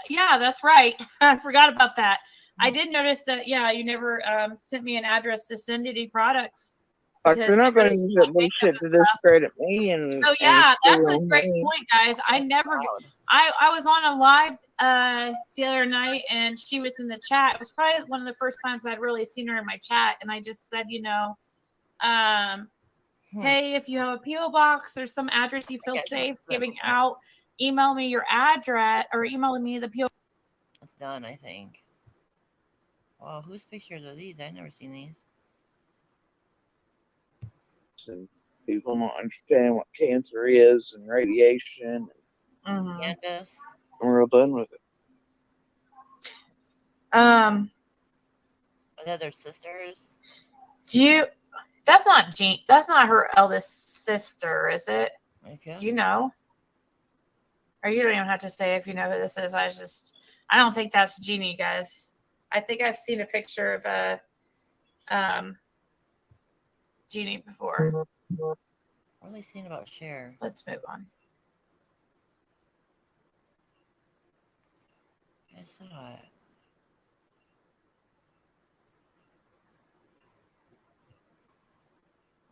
yeah, that's right. I forgot about that. I did notice that, yeah, you never sent me an address to send any products. Like, they're not going to use that bullshit to discredit me. And so, yeah, that's a great me. point, guys. I was on a live the other night, and she was in the chat. It was probably one of the first times I'd really seen her in my chat, and I just said, you know, hey, if you have a P.O. box or some address you feel safe giving out, email me your address or email me the P.O. It's done, I think. Well, whose pictures are these? I've never seen these. And people don't understand what cancer is and radiation. Candace. I'm real done with it. Are they their sisters? That's not Jean. That's not her eldest sister, is it? Okay. Do you know? Or you don't even have to say if you know who this is. I don't think that's Jeannie, guys. I think I've seen a picture of Jeannie before. What are they saying about Cher? Let's move on. I saw it.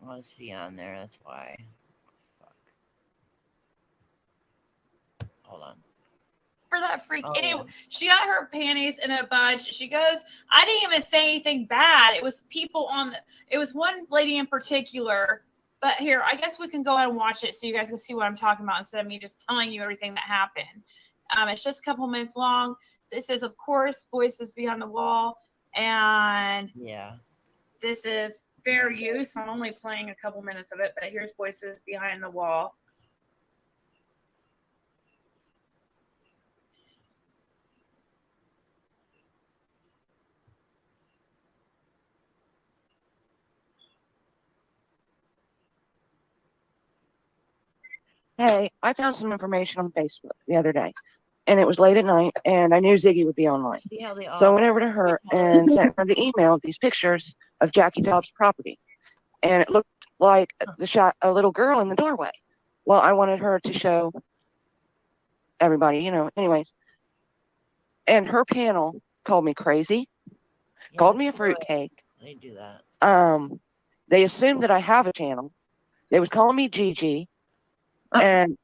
Was she on there? That's why. Fuck. Hold on. For that freak. Oh, Anyway, yeah. she got her panties in a bunch. She goes, I didn't even say anything bad. It was people it was one lady in particular. But here, I guess we can go ahead and watch it so you guys can see what I'm talking about instead of me just telling you everything that happened. It's just a couple minutes long. This is, of course, Voices Beyond the Wall. And yeah, this is fair use. I'm only playing a couple minutes of it, but here's Voices Behind the Wall. Hey, I found some information on Facebook the other day, and it was late at night, and I knew Ziggy would be online. See how they all So I went over to her and sent her the email of these pictures of Jackie Dobbs' property, and it looked like a little girl in the doorway. Well, I wanted her to show everybody, you know, anyways. And her panel called me crazy, called me a fruitcake. They do that. They assumed that I have a channel. They was calling me Gigi. And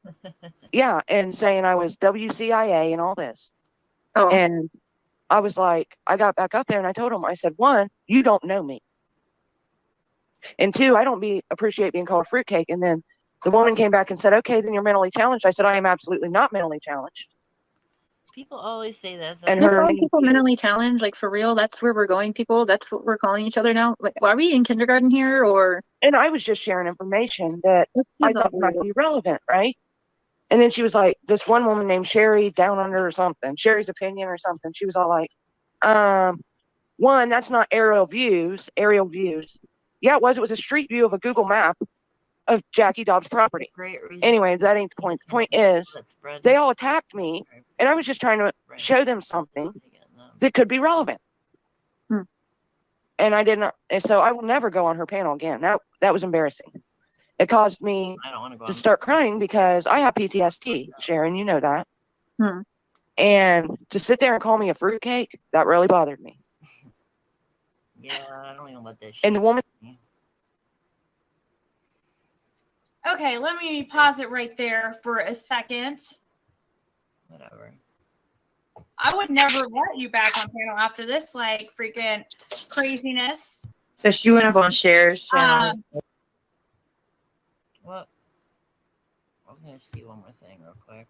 yeah, and saying I was WCIA and all this. Oh. And I was like, I got back up there and I told him, I said, one, you don't know me. And two, I don't appreciate being called a fruitcake. And then the woman came back and said, okay, then you're mentally challenged. I said, I am absolutely not mentally challenged. People always say that. And We're calling people mentally challenged, like for real. That's where we're going, people. That's what we're calling each other now. Like, are we in kindergarten here, or? And I was just sharing information that I thought might be relevant, right? And then she was like, this one woman named Sherry Down Under or something, Sherry's Opinion or something. She was all like, one, that's not aerial views. Yeah, it was. It was a street view of a Google map of Jackie Dobbs' property. Anyways, that ain't the point. The point is, they all attacked me, and I was just trying to show them something that could be relevant. And I didn't. And so I will never go on her panel again. That was embarrassing. It caused me to start crying because I have PTSD, Sharon. You know that. And to sit there and call me a fruitcake, that really bothered me. Yeah, I don't even let this shit. And the woman. Okay, let me pause it right there for a second. Whatever. I would never let you back on panel after this, like, freaking craziness. So she went up on Cher's channel. Well, I'm gonna see one more thing real quick.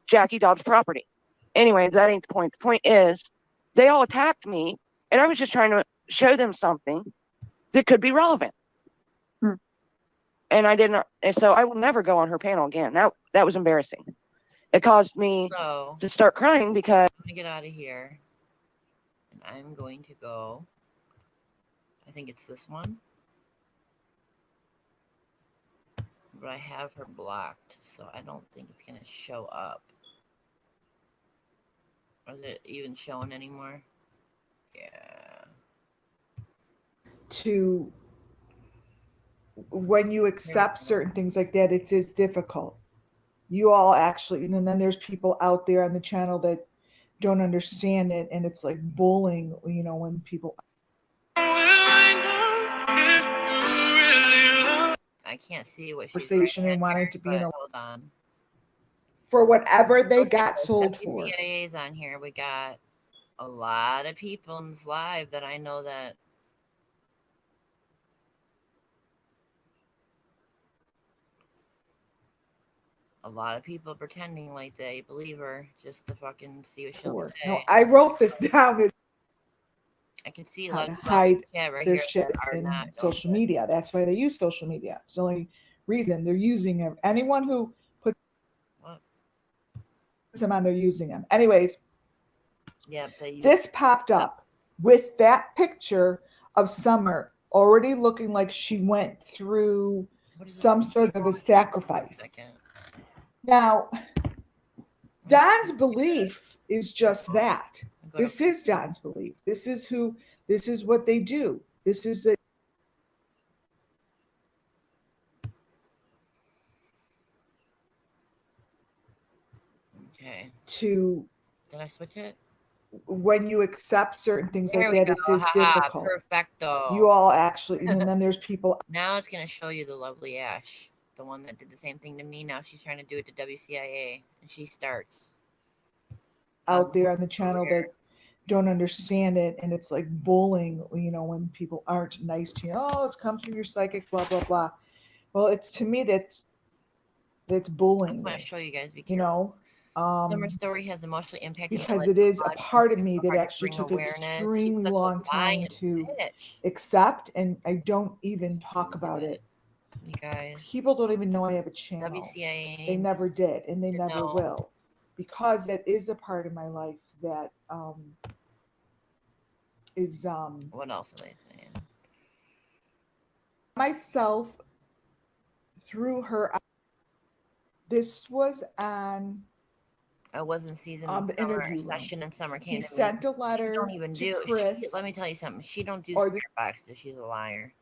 Jackie Dobbs' property. Anyways, that ain't the point. The point is, they all attacked me, and I was just trying to show them something that could be relevant. And I didn't. And so I will never go on her panel again. That was embarrassing. It caused me to start crying because I'm gonna get out of here, and I'm going to go. I think it's this one. But I have her blocked, so I don't think it's gonna show up. Is it even showing anymore? Yeah. To when you accept certain things like that, it is difficult. You all actually, and then there's people out there on the channel that don't understand it, and it's like bullying, you know, when people. I can't see what she's conversation and wanting to be in a. Hold on. For whatever they got sold for. WCIA's on here. We got a lot of people in this live that I know that. A lot of people pretending like they believe her just to fucking see what she'll say. No, I wrote this down. I can see How to hide right their here shit in social media. That's why they use social media. It's the only reason they're using them. Anyone who puts them on, they're using them. Anyways, yeah, this popped up with that picture of Summer already looking like she went through some sort of a sacrifice. Now, Don's belief is just that. This is Don's belief. This is what they do. This is the. Okay. Did I switch it? When you accept certain things there like that, it is difficult. Perfecto. You all actually, and then there's people. Now it's going to show you the lovely Ash, the one that did the same thing to me. Now she's trying to do it to WCIA, and she starts out there on the channel that don't understand it, and it's like bullying, you know, when people aren't nice to you. Oh, it comes from your psychic, blah blah blah. Well, it's to me that's bullying. I'm going to show you guys. You know, Summer Story has emotionally impacted because it is a part of me that actually took an extremely long time to accept, and I don't even talk about it. You guys, people don't even know I have a channel. WCIA. They never did, and they never will, because that is a part of my life that is what else are they saying? Myself through her. This was on. I was in season the interview session, and Summer came. He sent a letter. She don't even to do. Chris, let me tell you something. She don't do spirit boxes. She's a liar.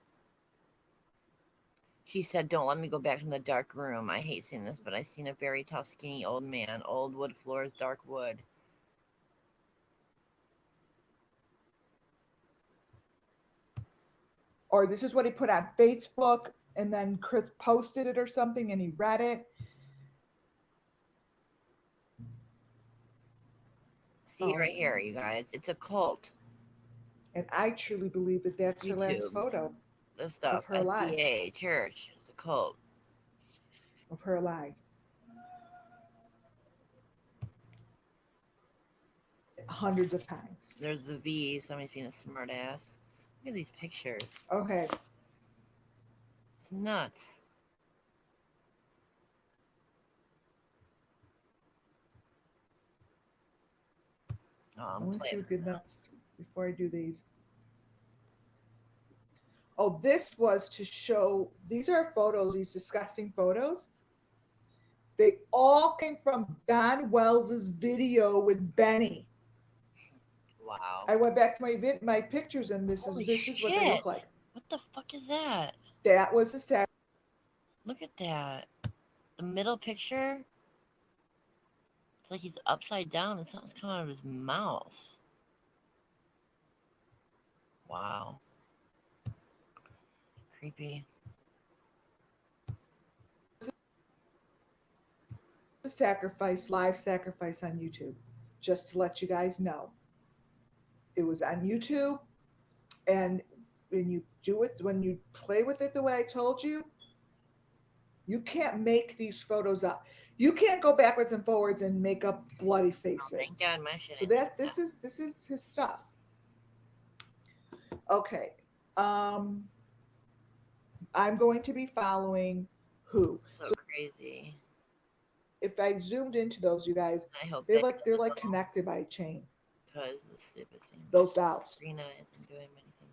She said, "Don't let me go back in the dark room. I hate seeing this, but I seen a very tall, skinny old man. Old wood floors, dark wood." Or this is what he put on Facebook. and then Chris posted it or something and he read it. See right here, you guys. It's a cult. And I truly believe that that's her last photo This stuff. of her alive. SDA, church. It's a cult. Of her alive. Hundreds of times. There's the V. Somebody's being a smart ass. Look at these pictures. Okay. It's nuts. I want to see what good nuts before I do these. Oh, this was to show, these are photos, these disgusting photos. They all came from Don Wells's video with Benny. Wow. I went back to my pictures, and this is what they look like. What the fuck is that? That was a set. Look at that. The middle picture. It's like he's upside down and something's coming out of his mouth. Wow. Creepy. The sacrifice, live sacrifice on YouTube, just to let you guys know. It was on YouTube, and when you do it, when you play with it the way I told you, you can't make these photos up. You can't go backwards and forwards and make up bloody faces. Oh, thank God my shit. So this is his stuff. Okay. I'm going to be following who? So crazy. If I zoomed into those, you guys, I hope they're like connected by a chain. Because the stupid thing. Those dolls. Rena isn't doing anything.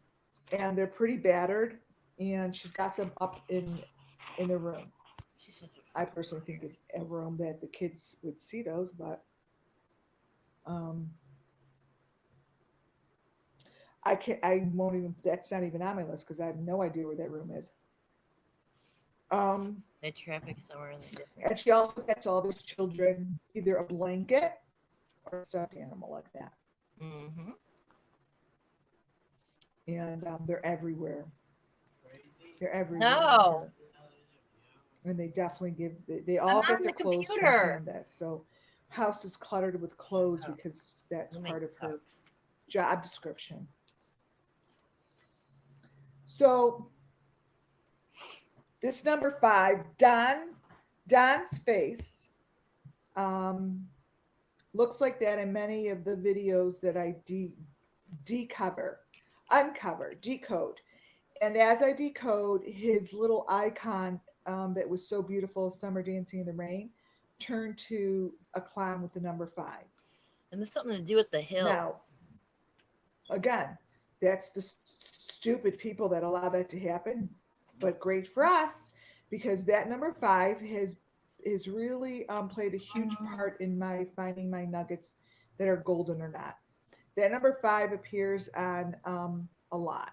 And they're pretty battered, and she's got them up in a room. I personally think it's a room that the kids would see those, but I won't even, that's not even on my list because I have no idea where that room is. They traffic somewhere in the And she also gets all these children either a blanket or a stuffed animal like that. Mm-hmm. And they're everywhere. They're everywhere. No. And they definitely they all get their clothes from Candace. So house is cluttered with clothes because that's part of her job description. So this number 5, Don's face looks like that in many of the videos that I decode. And as I decode, his little icon that was so beautiful, Summer Dancing in the Rain, turned to a clown with the number 5. And there's something to do with the hill. Now, again, that's the stupid people that allow that to happen, but great for us because that number 5 has really played a huge part in my finding my nuggets that are golden or not. That number 5 appears on a lot.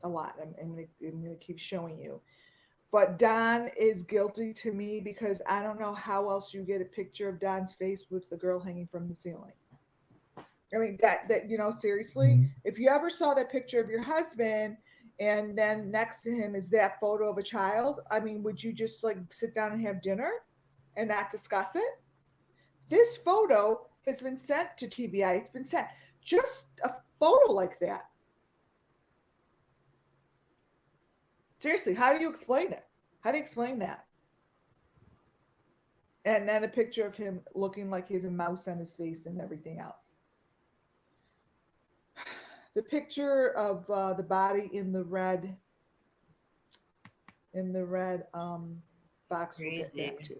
I'm going to keep showing you. But Don is guilty to me because I don't know how else you get a picture of Don's face with the girl hanging from the ceiling. I mean, that seriously, if you ever saw that picture of your husband and then next to him is that photo of a child, I mean, would you just like sit down and have dinner and not discuss it? This photo has been sent to TBI. It's been sent. Just a photo like that. Seriously, how do you explain it? How do you explain that? And then a picture of him looking like he has a mouse on his face and everything else. The picture of the body in the red box we'll get back to.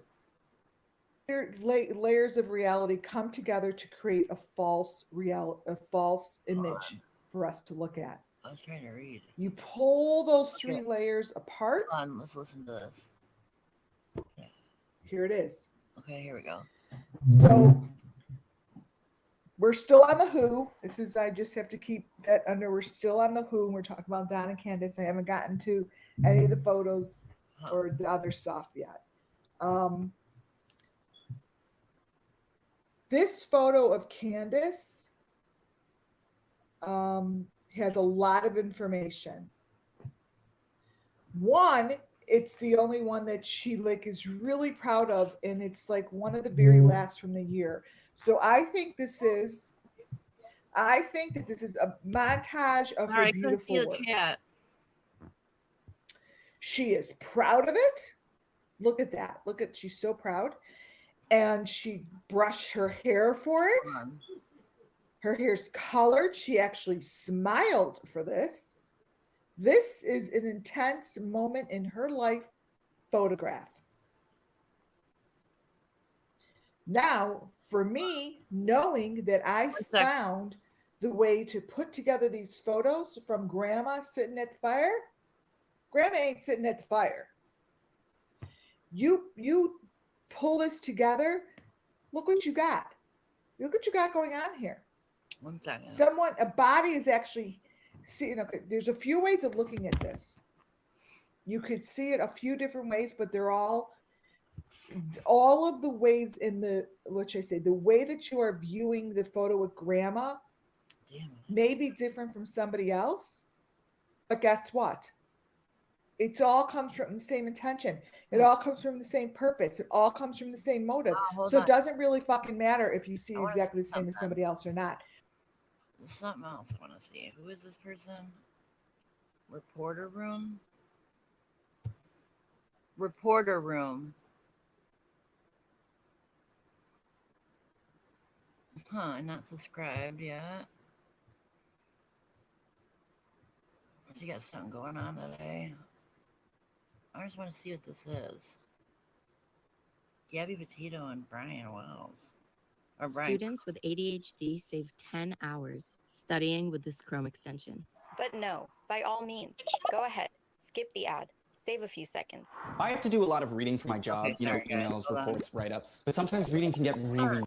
Layers of reality come together to create a false image for us to look at. I was trying to read. You pull those 3 layers apart. Hold on, let's listen to this. Yeah. Here it is. Okay, here we go. So we're still on the Who. I just have to keep that under. We're still on the Who. And we're talking about Don and Candace. I haven't gotten to any of the photos or the other stuff yet. This photo of Candace has a lot of information. One, it's the only one that she like is really proud of, and it's like one of the very last from the year. So I think that this is a montage of her Sorry, I couldn't see beautiful the work. chat. She is proud of it. Look at that. Look at, she's so proud. And she brushed her hair for it. Her hair's colored. She actually smiled for this. This is an intense moment in her life photograph. Now, for me, knowing that I found the way to put together these photos from Grandma sitting at the fire, Grandma ain't sitting at the fire. You pull this together. Look what you got. Look what you got going on here. 1 second. Someone, a body is actually seeing. Okay, there's a few ways of looking at this. You could see it a few different ways, but they're all of the ways in the, what should I say, the way that you are viewing the photo with Grandma may be different from somebody else. But guess what? It all comes from the same intention. It all comes from the same purpose. It all comes from the same motive. Hold So on. it doesn't really fucking matter if you see exactly the same as somebody else or not. There's something else I want to see. Who is this person? Reporter room? Reporter room. Huh, not subscribed yet. She got something going on today. I just want to see what this is. Gabby Petito and Brian Wells. Or Brian. Students with ADHD save 10 hours studying with this Chrome extension. But no, by all means, go ahead, skip the ad, save a few seconds. I have to do a lot of reading for my job, Okay, sorry, guys. emails, Hold on. reports, write-ups, but sometimes reading can get really...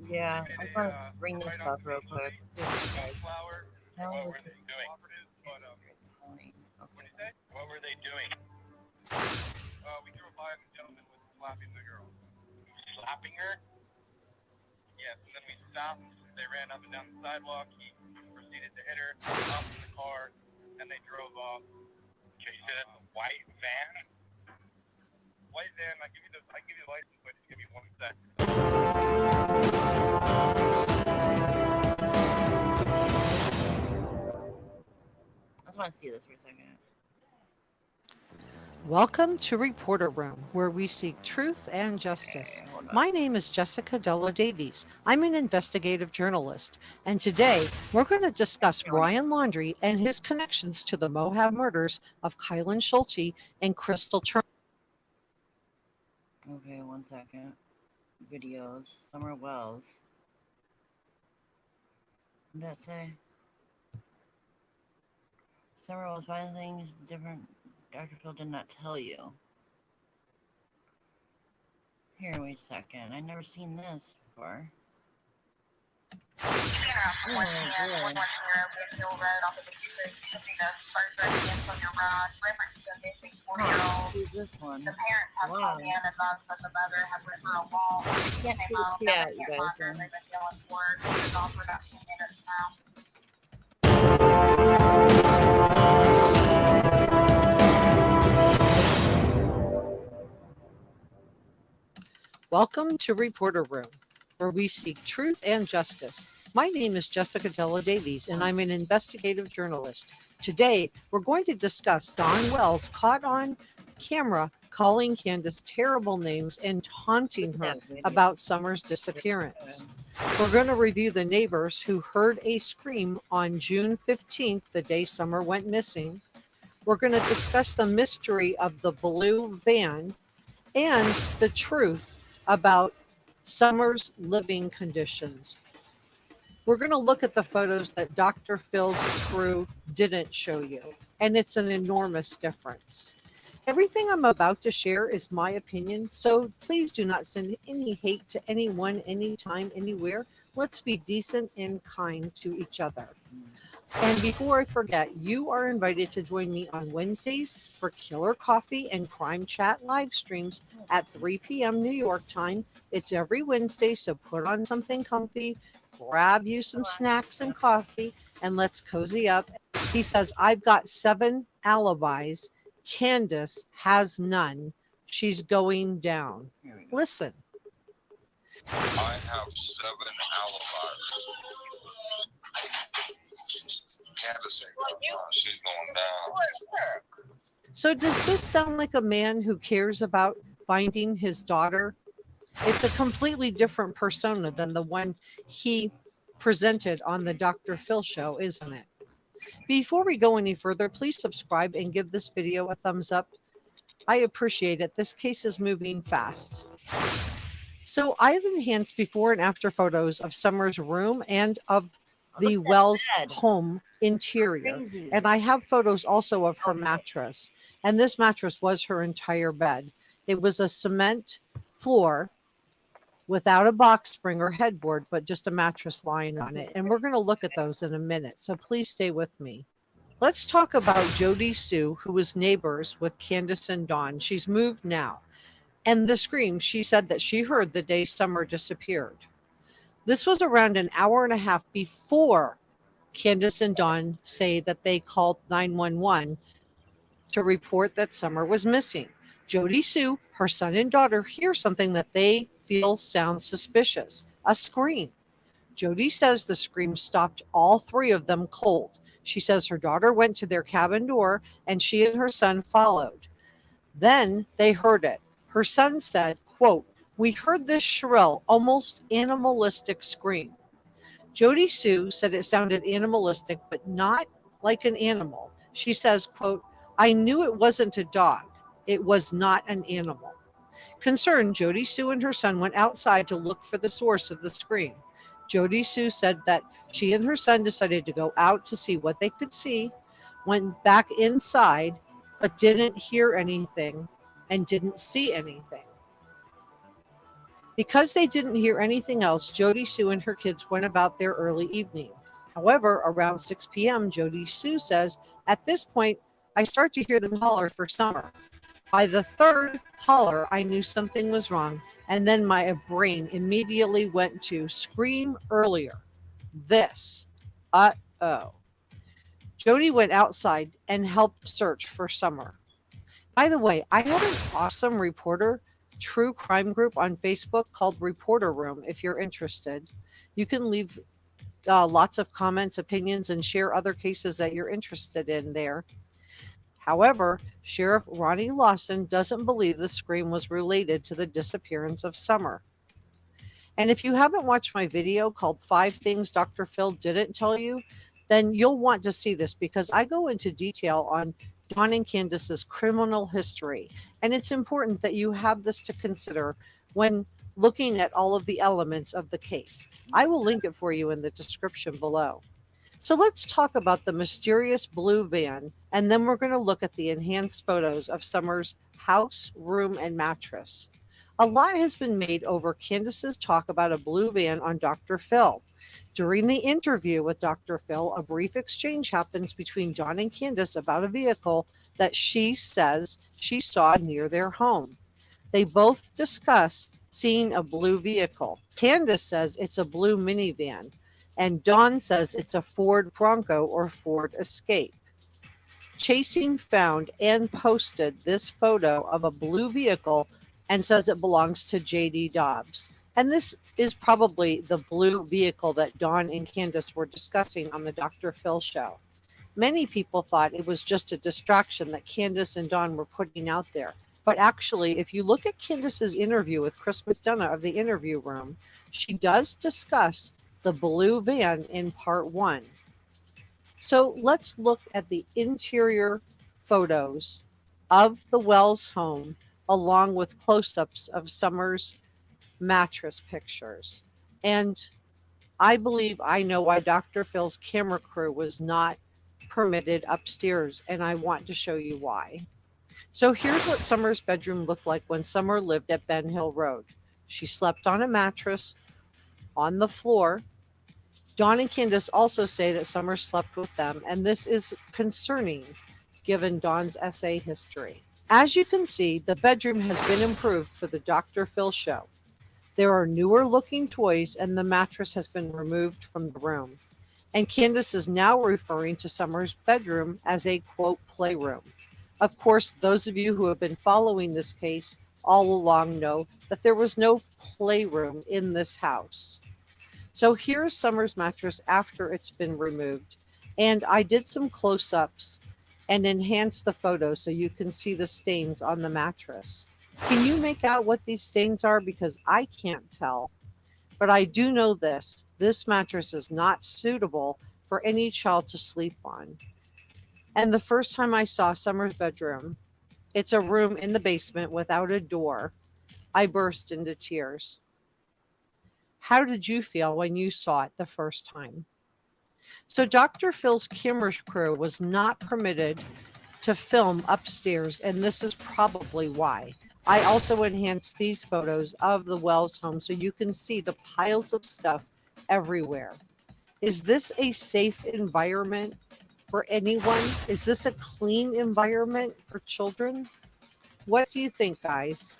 Yeah, I'm trying to bring this up real quick. What were they doing? What were they doing? We drove by and the gentleman was slapping the girl. Slapping her? Yes, and then we stopped. They ran up and down the sidewalk. He proceeded to hit her, hopped in the car, and they drove off. Okay, you said it's a white van? White van, I give you the license plate. Just give me 1 sec. I just want to see this for a second. Welcome to Reporter Room, where we seek truth and justice. My name is Jessica Dello Davies. I'm an investigative journalist, and today we're going to discuss Brian Laundrie and his connections to the Mohave murders of Kylan Schulte and Crystal Turner. Okay, 1 second. Videos. Summer Wells. What did that say? Summer Wells finding things different. Dr. Phil did not tell you. Here, wait a second. I've never seen this before. Who's this one? The parents have called me and advised that the mother has written her a wall. Can't see the chat, you guys. They've been dealing with work. It's all production units now. Welcome to Reporter Room, where we seek truth and justice. My name is Jessica Dello Davies, and I'm an investigative journalist. Today, we're going to discuss Dawn Wells caught on camera calling Candace terrible names and taunting her about Summer's disappearance. We're going to review the neighbors who heard a scream on June 15th, the day Summer went missing. We're going to discuss the mystery of the blue van and the truth about Summer's living conditions. We're going to look at the photos that Dr. Phil's crew didn't show you, and it's an enormous difference. Everything I'm about to share is my opinion, so please do not send any hate to anyone, anytime, anywhere. Let's be decent and kind to each other. And before I forget, you are invited to join me on Wednesdays for Killer Coffee and Crime Chat live streams at 3 p.m. New York time. It's every Wednesday, so put on something comfy, grab you some snacks and coffee and let's cozy up. He says, I've got 7 alibis. Candace has none. She's going down. Listen. I have 7 alibis. Candace ain't going down. She's going down. So does this sound like a man who cares about finding his daughter? It's a completely different persona than the one he presented on the Dr. Phil show, isn't it? Before we go any further, please subscribe and give this video a thumbs up. I appreciate it. This case is moving fast. So I have enhanced before and after photos of Summer's room and of the Wells home interior. And I have photos also of her mattress. And this mattress was her entire bed. It was a cement floor without a box spring or headboard, but just a mattress lying on it. And we're going to look at those in a minute. So please stay with me. Let's talk about Jody Sue, who was neighbors with Candace and Dawn. She's moved now. And the scream she said that she heard the day Summer disappeared. This was around an hour and a half before Candace and Dawn say that they called 911 to report that Summer was missing. Jody Sue, her son and daughter, hear something that they feel sounds suspicious, a scream. Jody says the scream stopped all 3 of them cold. She says her daughter went to their cabin door and she and her son followed. Then they heard it. Her son said, quote, "We heard this shrill, almost animalistic scream." Jody Sue said it sounded animalistic, but not like an animal. She says, quote, "I knew it wasn't a dog. It was not an animal." Concerned, Jody Sue and her son went outside to look for the source of the scream. Jody Sue said that she and her son decided to go out to see what they could see, went back inside, but didn't hear anything and didn't see anything. Because they didn't hear anything else, Jody Sue and her kids went about their early evening. However, around 6 p.m., Jody Sue says, "At this point, I start to hear them holler for Summer. By the 3rd holler, I knew something was wrong, and then my brain immediately went to scream earlier. This. Uh-oh." Jody went outside and helped search for Summer. By the way, I have an awesome reporter true crime group on Facebook called Reporter Room. If you're interested, you can leave lots of comments, opinions, and share other cases that you're interested in there. However, Sheriff Ronnie Lawson doesn't believe the scream was related to the disappearance of Summer. And if you haven't watched my video called 5 Things Dr. Phil Didn't Tell You, then you'll want to see this because I go into detail on Dawn and Candace's criminal history. And it's important that you have this to consider when looking at all of the elements of the case. I will link it for you in the description below. So let's talk about the mysterious blue van, and then we're going to look at the enhanced photos of Summer's house, room, and mattress. A lot has been made over Candace's talk about a blue van on Dr. Phil. During the interview with Dr. Phil, a brief exchange happens between Dawn and Candace about a vehicle that she says she saw near their home. They both discuss seeing a blue vehicle. Candace says it's a blue minivan, and Dawn says it's a Ford Bronco or Ford Escape. Chasing found and posted this photo of a blue vehicle and says it belongs to J.D. Dobbs. And this is probably the blue vehicle that Dawn and Candace were discussing on the Dr. Phil show. Many people thought it was just a distraction that Candace and Dawn were putting out there. But actually, if you look at Candace's interview with Chris McDonough of the Interview Room, she does discuss the blue van in part 1. So let's look at the interior photos of the Wells home along with close-ups of Summer's mattress pictures. And I believe I know why Dr. Phil's camera crew was not permitted upstairs, and I want to show you why. So here's what Summer's bedroom looked like when Summer lived at Ben Hill Road. She slept on a mattress on the floor. Dawn and Candace also say that Summer slept with them, and this is concerning given Dawn's essay history. As you can see, the bedroom has been improved for the Dr. Phil show. There are newer looking toys, and the mattress has been removed from the room. And Candace is now referring to Summer's bedroom as a quote playroom. Of course, those of you who have been following this case all along know that there was no playroom in this house. So here's Summer's mattress after it's been removed. And I did some close-ups and enhanced the photo so you can see the stains on the mattress. Can you make out what these stains are? Because I can't tell. But I do know this mattress is not suitable for any child to sleep on. And the first time I saw Summer's bedroom, it's a room in the basement without a door, I burst into tears. How did you feel when you saw it the first time? So Dr. Phil's camera crew was not permitted to film upstairs, and this is probably why. I also enhanced these photos of the Wells home so you can see the piles of stuff everywhere. Is this a safe environment for anyone? Is this a clean environment for children? What do you think, guys?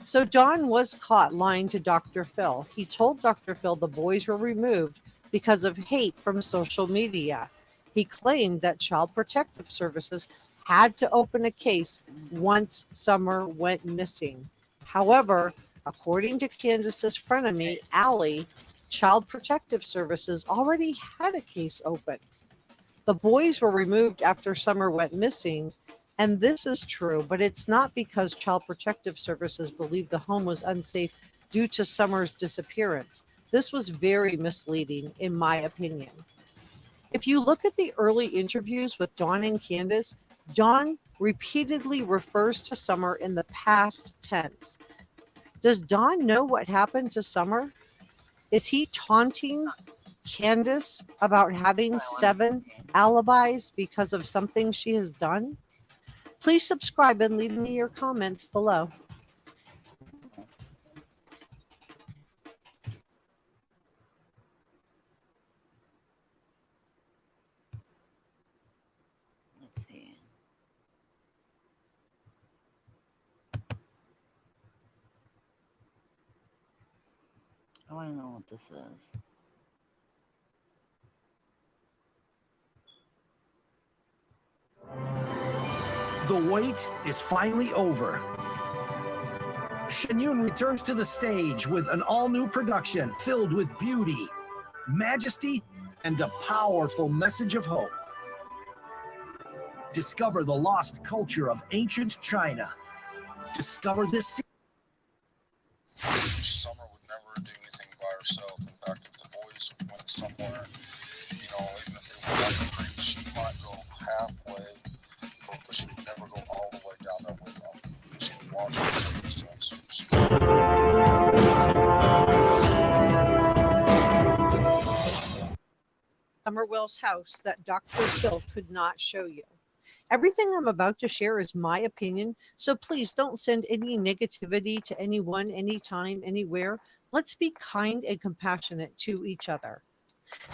So Don was caught lying to Dr. Phil. He told Dr. Phil the boys were removed because of hate from social media. He claimed that Child Protective Services had to open a case once Summer went missing. However, according to Candace's frenemy, Allie, Child Protective Services already had a case open. The boys were removed after Summer went missing, and this is true, but it's not because Child Protective Services believed the home was unsafe due to Summer's disappearance. This was very misleading, in my opinion. If you look at the early interviews with Dawn and Candace, Dawn repeatedly refers to Summer in the past tense. Does Dawn know what happened to Summer? Is he taunting Candace about having 7 alibis because of something she has done? Please subscribe and leave me your comments below. Let's see. I want to know what this is. The wait is finally over. Shen Yun returns to the stage with an all-new production filled with beauty, majesty, and a powerful message of hope. Discover the lost culture of ancient China. Discover this. Summer would never do anything by herself. In fact, if the boys went somewhere, you know, even if they went down the creek, she might go halfway, but she would never go all the way down there with them. She would watch them from a distance. Summer Wells' house that Dr. Phil could not show you. Everything I'm about to share is my opinion, so please don't send any negativity to anyone, anytime, anywhere. Let's be kind and compassionate to each other.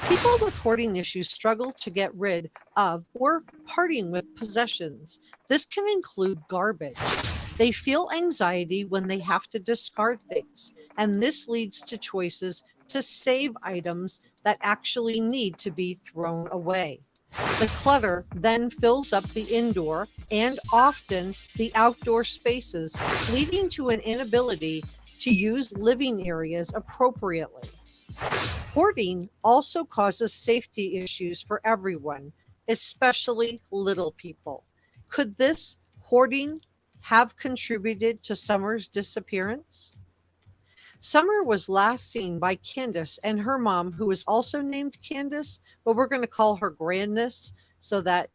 People with hoarding issues struggle to get rid of or parting with possessions. This can include garbage. They feel anxiety when they have to discard things, and this leads to choices to save items that actually need to be thrown away. The clutter then fills up the indoor and often the outdoor spaces, leading to an inability to use living areas appropriately. Hoarding also causes safety issues for everyone, especially little people. Could this hoarding have contributed to Summer's disappearance? Summer was last seen by Candace and her mom, who is also named Candace, but we're going to call her Grandness so that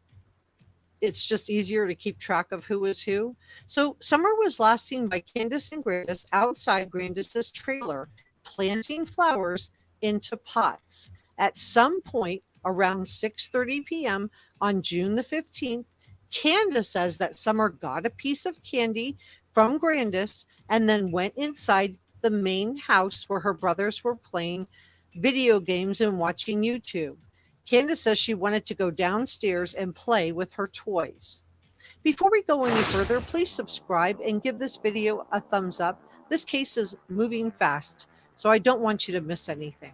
it's just easier to keep track of who is who. So Summer was last seen by Candace and Grandis outside Grandis's trailer, planting flowers into pots. At some point around 6:30 p.m. on June the 15th, Candace says that Summer got a piece of candy from Grandis and then went inside the main house where her brothers were playing video games and watching YouTube. Candace says she wanted to go downstairs and play with her toys. Before we go any further, please subscribe and give this video a thumbs up. This case is moving fast, so I don't want you to miss anything.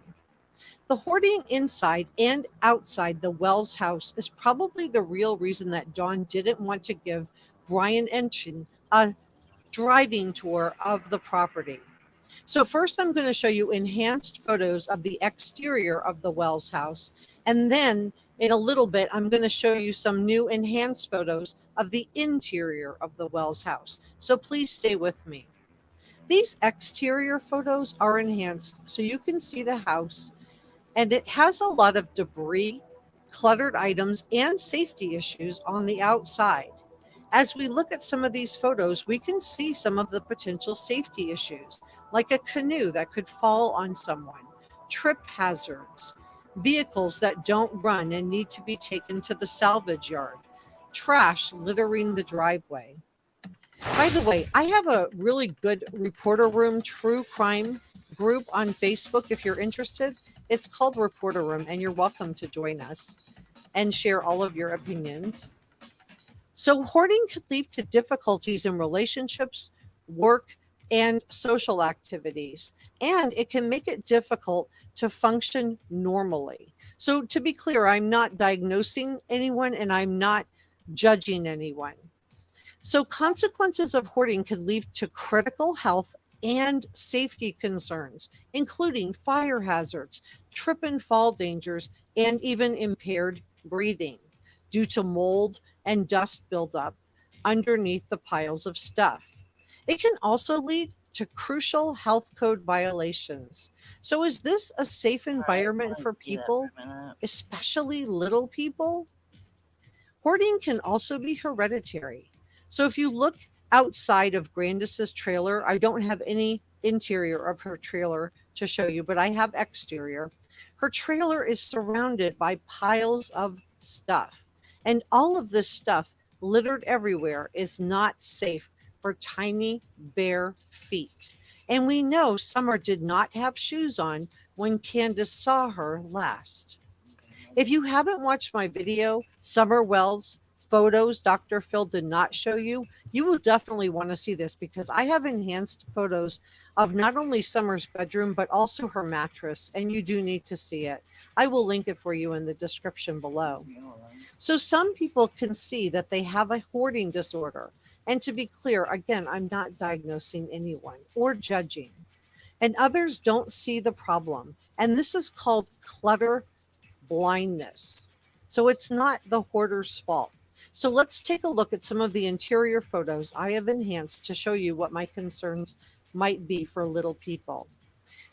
The hoarding inside and outside the Wells house is probably the real reason that Dawn didn't want to give Brian Enchin a driving tour of the property. So first I'm going to show you enhanced photos of the exterior of the Wells house, and then in a little bit I'm going to show you some new enhanced photos of the interior of the Wells house. So please stay with me. These exterior photos are enhanced so you can see the house, and it has a lot of debris, cluttered items, and safety issues on the outside. As we look at some of these photos, we can see some of the potential safety issues, like a canoe that could fall on someone, trip hazards, vehicles that don't run and need to be taken to the salvage yard, trash littering the driveway. By the way, I have a really good Reporter Room true crime group on Facebook if you're interested. It's called Reporter Room, and you're welcome to join us and share all of your opinions. So hoarding could lead to difficulties in relationships, work, and social activities, and it can make it difficult to function normally. So to be clear, I'm not diagnosing anyone and I'm not judging anyone. So consequences of hoarding could lead to critical health and safety concerns, including fire hazards, trip and fall dangers, and even impaired breathing due to mold and dust buildup underneath the piles of stuff. It can also lead to crucial health code violations. So is this a safe environment for people, especially little people? Hoarding can also be hereditary. So if you look outside of Grandis's trailer, I don't have any interior of her trailer to show you, but I have exterior. Her trailer is surrounded by piles of stuff. And all of this stuff littered everywhere is not safe for tiny, bare feet. And we know Summer did not have shoes on when Candace saw her last. If you haven't watched my video, Summer Wells photos Dr. Phil did not show you, you will definitely want to see this because I have enhanced photos of not only Summer's bedroom, but also her mattress, and you do need to see it. I will link it for you in the description below. So some people can see that they have a hoarding disorder. And to be clear, again, I'm not diagnosing anyone or judging. And others don't see the problem. And this is called clutter blindness. So it's not the hoarder's fault. So let's take a look at some of the interior photos I have enhanced to show you what my concerns might be for little people.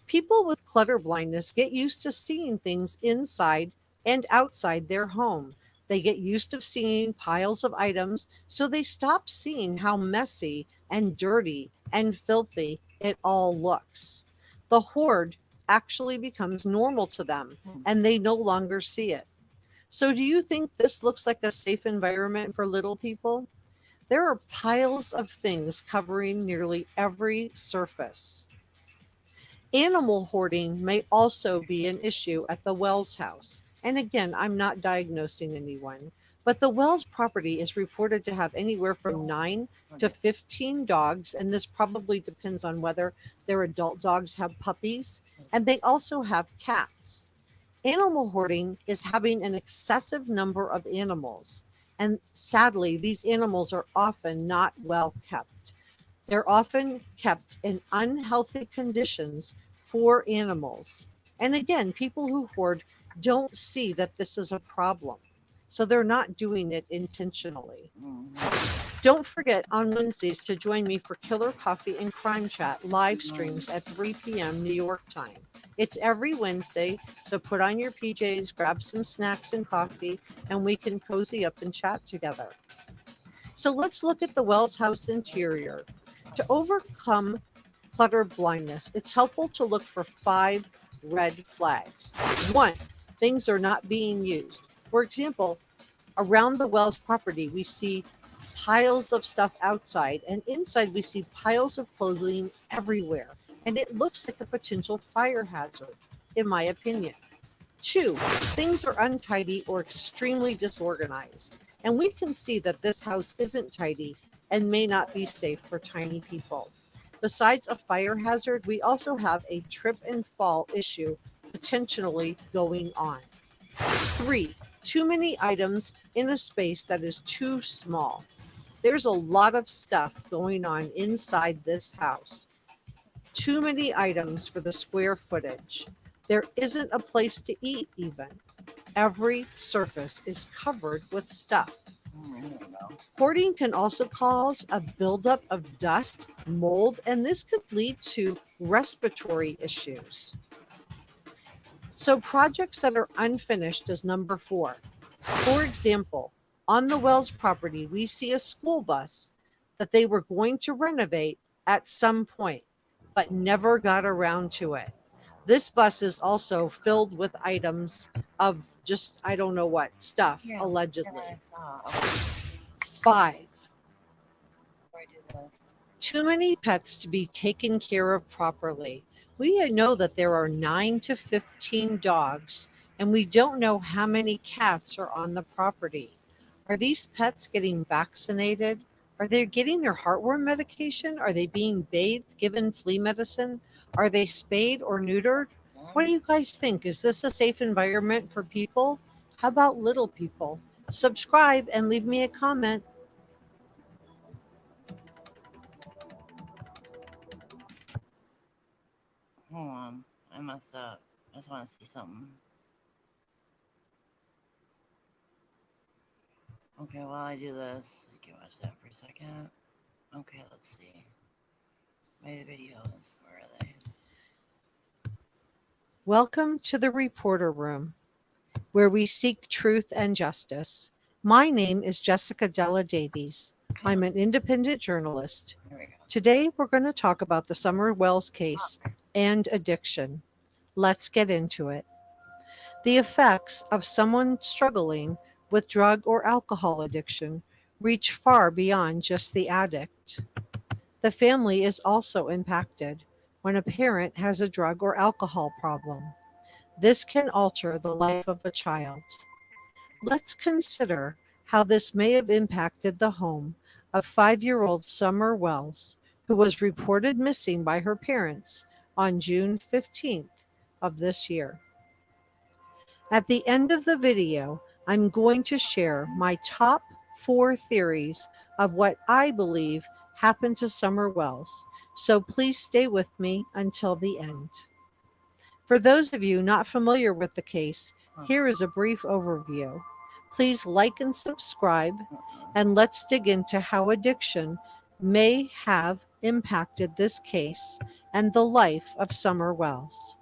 People with clutter blindness get used to seeing things inside and outside their home. They get used to seeing piles of items, so they stop seeing how messy and dirty and filthy it all looks. The hoard actually becomes normal to them, and they no longer see it. So do you think this looks like a safe environment for little people? There are piles of things covering nearly every surface. Animal hoarding may also be an issue at the Wells house. And again, I'm not diagnosing anyone, but the Wells property is reported to have anywhere from 9 to 15 dogs, and this probably depends on whether their adult dogs have puppies, and they also have cats. Animal hoarding is having an excessive number of animals, and sadly, these animals are often not well kept. They're often kept in unhealthy conditions for animals. And again, people who hoard don't see that this is a problem, so they're not doing it intentionally. Don't forget on Wednesdays to join me for Killer Coffee and Crime Chat live streams at 3 p.m. New York time. It's every Wednesday, so put on your PJs, grab some snacks and coffee, and we can cozy up and chat together. So let's look at the Wells house interior. To overcome clutter blindness, it's helpful to look for 5 red flags. 1, things are not being used. For example, around the Wells property, we see piles of stuff outside, and inside we see piles of clothing everywhere, and it looks like a potential fire hazard, in my opinion. 2, things are untidy or extremely disorganized. And we can see that this house isn't tidy and may not be safe for tiny people. Besides a fire hazard, we also have a trip and fall issue potentially going on. 3, too many items in a space that is too small. There's a lot of stuff going on inside this house. Too many items for the square footage. There isn't a place to eat even. Every surface is covered with stuff. Hoarding can also cause a buildup of dust, mold, and this could lead to respiratory issues. So projects that are unfinished is number 4. For example, on the Wells property, we see a school bus that they were going to renovate at some point, but never got around to it. This bus is also filled with items of just, I don't know what, stuff, allegedly. 5, too many pets to be taken care of properly. We know that there are 9 to 15 dogs, and we don't know how many cats are on the property. Are these pets getting vaccinated? Are they getting their heartworm medication? Are they being bathed, given flea medicine? Are they spayed or neutered? What do you guys think? Is this a safe environment for people? How about little people? Subscribe and leave me a comment. Hold on. I messed up. I just want to see something. Okay, while I do this, you can watch that for a second. Okay, let's see. My videos, where are they? Welcome to the Reporter Room, where we seek truth and justice. My name is Jessica Della Davies. I'm an independent journalist. Today, we're going to talk about the Summer Wells case and addiction. Let's get into it. The effects of someone struggling with drug or alcohol addiction reach far beyond just the addict. The family is also impacted when a parent has a drug or alcohol problem. This can alter the life of a child. Let's consider how this may have impacted the home of 5-year-old Summer Wells, who was reported missing by her parents on June 15th of this year. At the end of the video, I'm going to share my top 4 theories of what I believe happened to Summer Wells, so please stay with me until the end. For those of you not familiar with the case, here is a brief overview. Please like and subscribe, and let's dig into how addiction may have impacted this case and the life of Summer Wells.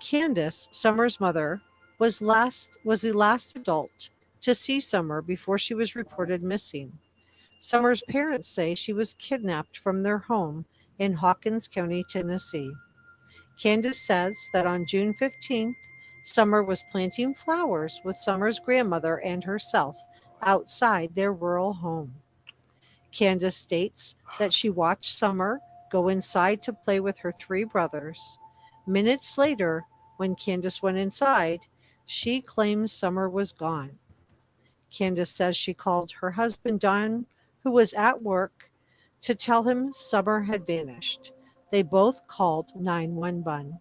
Candace, Summer's mother, was the last adult to see Summer before she was reported missing. Summer's parents say she was kidnapped from their home in Hawkins County, Tennessee. Candace says that on June 15th, Summer was planting flowers with Summer's grandmother and herself outside their rural home. Candace states that she watched Summer go inside to play with her 3 brothers. Minutes later, when Candace went inside, she claims Summer was gone. Candace says she called her husband Don, who was at work, to tell him Summer had vanished. They both called 911.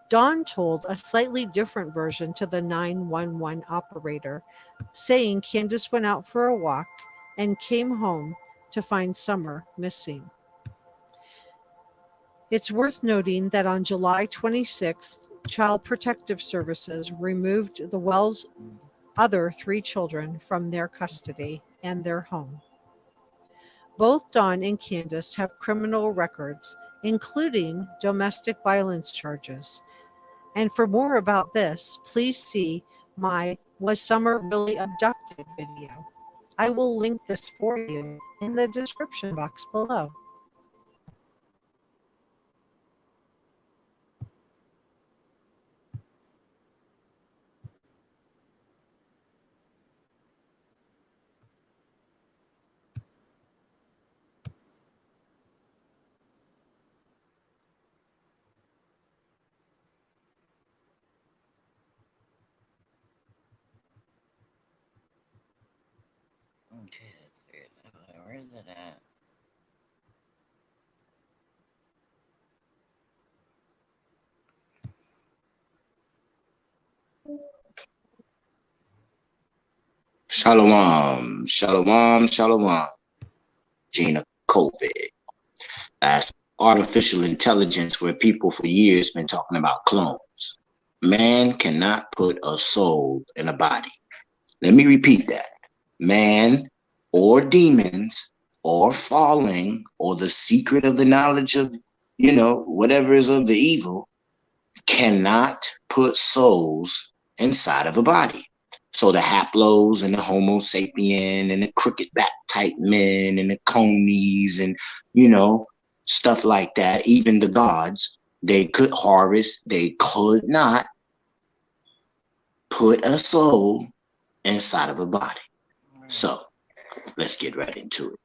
Don told a slightly different version to the 911 operator, saying Candace went out for a walk and came home to find Summer missing. It's worth noting that on July 26th, Child Protective Services removed the Wells' other 3 children from their custody and their home. Both Don and Candace have criminal records, including domestic violence charges. And for more about this, please see my Was Summer Really Abducted video. I will link this for you in the description box below. Where is it at? Shalom, shalom, shalom. Gina COVID. That's artificial intelligence where people for years been talking about clones. Man cannot put a soul in a body. Let me repeat that. Man or demons or falling or the secret of the knowledge of, whatever is of the evil cannot put souls inside of a body. So the haplos and the Homo sapien and the crooked back type men and the conies and, stuff like that, even the gods, they could harvest, they could not put a soul inside of a body. So let's get right into it.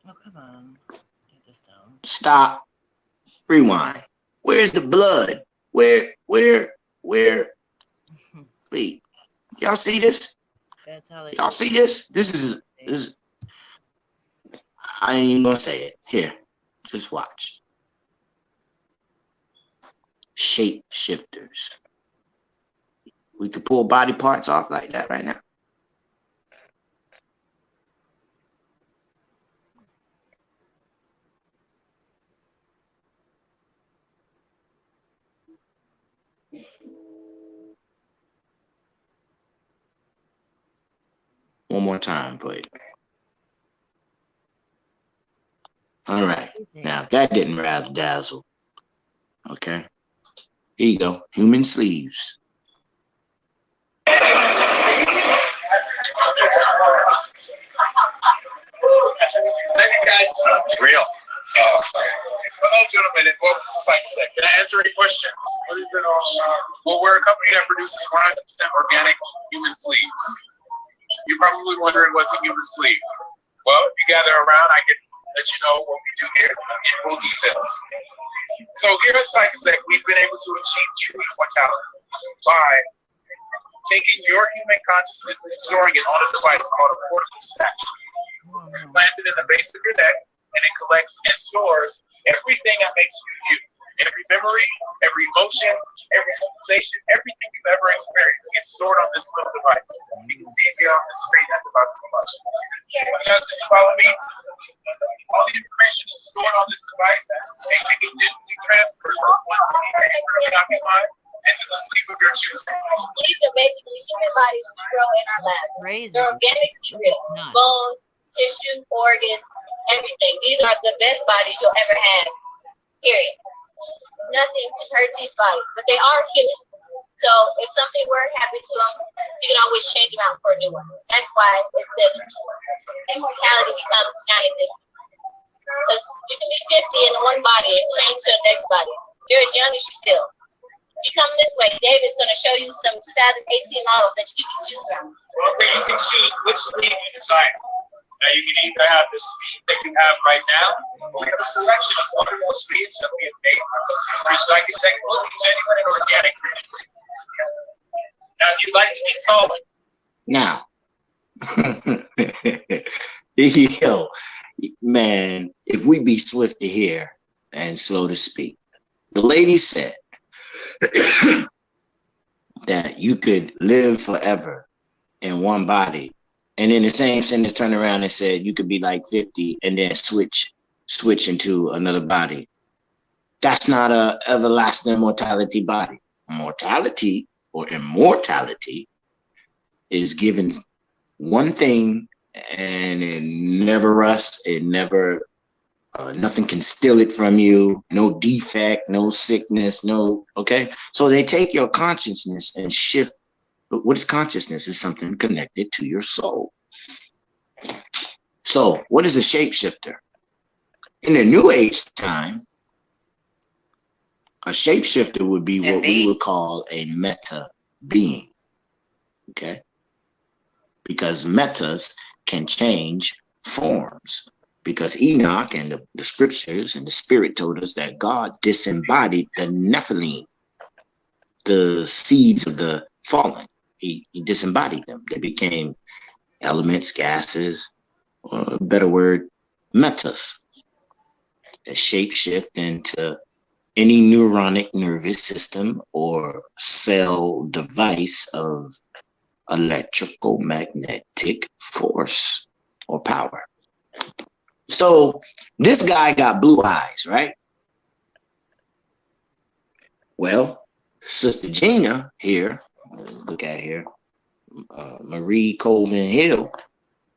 Oh, come on. Get this down. Stop. Rewind. Where's the blood? Where? Wait. Y'all see this? That's how they Y'all see this? This is. I ain't even gonna say it. Here, just watch. Shape shifters. We could pull body parts off like that right now. One more time, please. All right. Now, if that didn't rather dazzle, okay. Here you go. Human sleeves. Thank you guys. Real. Hello, gentlemen, and welcome to Site Sec. Can I answer any questions? Well, we're a company that produces 100% organic human sleeves. You're probably wondering what's a human sleeve. Well, if you gather around, I can let you know what we do here in full details. So here at Site Sec, we've been able to achieve true immortality by taking your human consciousness and storing it on a device called a portable stack. It's implanted in the base of your neck, and it collects and stores everything that makes you you. Every memory, every emotion, every sensation, everything you've ever experienced gets stored on this little device. You can see it here on the screen at the bottom of the button. You guys just follow me. All the information is stored on this device and can be digitally transferred from one sleep and occupied into the sleep of your choosing. These are basically human bodies we grow in our lab. They're organically real. Bones, tissue, organ, everything. These are the best bodies you'll ever have. Period. Nothing can hurt these bodies, but they are human. So if something were to happen to them, you can always change them out for a new one. That's why it's the immortality becomes non-existent. Because you can be 50 in one body and change to the next body. You're as young as you still. You come this way, David's going to show you some 2018 models that you can choose from. Okay, you can choose which sleeve you desire. Now you can either have the sleeve that you have right now, or we have a selection of wonderful sleeves that we have made from recycled genuine and organic. Now, if you'd like to be taller. Now, yo, man, if we be swift to hear and slow to speak, the lady said that you could live forever in one body, and in the same sentence turn around and said you could be like 50 and then switch into another body. That's not a everlasting mortality body. Mortality or immortality is given one thing, and it never rusts. It never, nothing can steal it from you. No defect, no sickness, no. Okay, so they take your consciousness and shift. But what is consciousness? It's something connected to your soul. So, what is a shapeshifter? In the New Age time, a shapeshifter would be what we would call a meta being. Okay? Because metas can change forms. Because Enoch and the scriptures and the spirit told us that God disembodied the Nephilim. the seeds of the fallen. He disembodied them. They became elements, gases, or a better word, metas, that shape shift into any neuronic nervous system or cell device of electrical magnetic force or power. So this guy got blue eyes, right? Well, Sister Gina here, look at here, Marie Colvin Hill,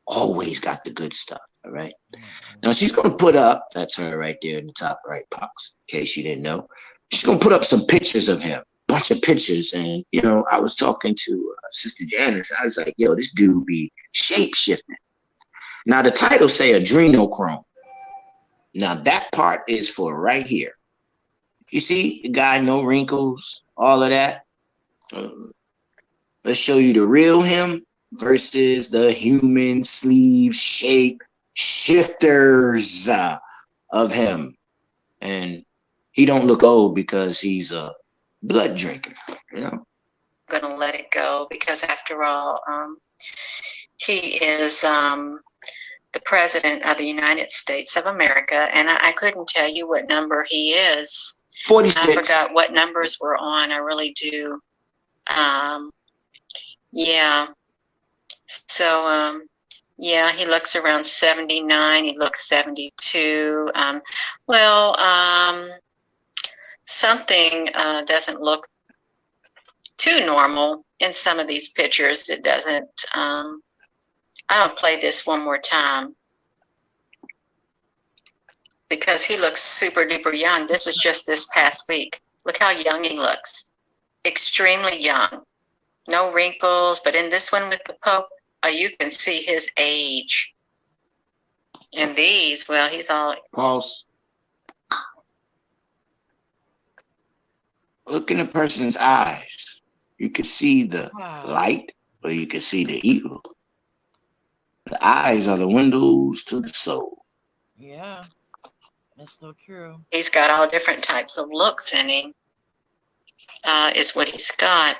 always got the good stuff, all right? Now she's going to put up, that's her right there in the top right box, in case you didn't know. She's going to put up some pictures of him, bunch of pictures. And, you know, I was talking to Sister Janice. I was like, yo, this dude be shape-shifting. Now the title say adrenochrome. Now that part is for right here. You see the guy, no wrinkles, all of that. Let's show you the real him versus the human sleeve shape shifters of him. And he don't look old because he's a blood drinker, you know. I'm gonna let it go because after all, he is the president of the United States of America, and I couldn't tell you what number he is. 46. I forgot what numbers were on. I really do. Yeah. So, yeah, he looks around 79. He looks 72. Something doesn't look too normal in some of these pictures. It doesn't. I'll play this one more time because he looks super duper young. This was just this past week. Look how young he looks. Extremely young. No wrinkles, but in this one with the Pope, you can see his age. And these, well, he's all... Pulse. Look in a person's eyes. You can see the light, or you can see the evil. The eyes are the windows to the soul. Yeah, that's so true. He's got all different types of looks in him, is what he's got.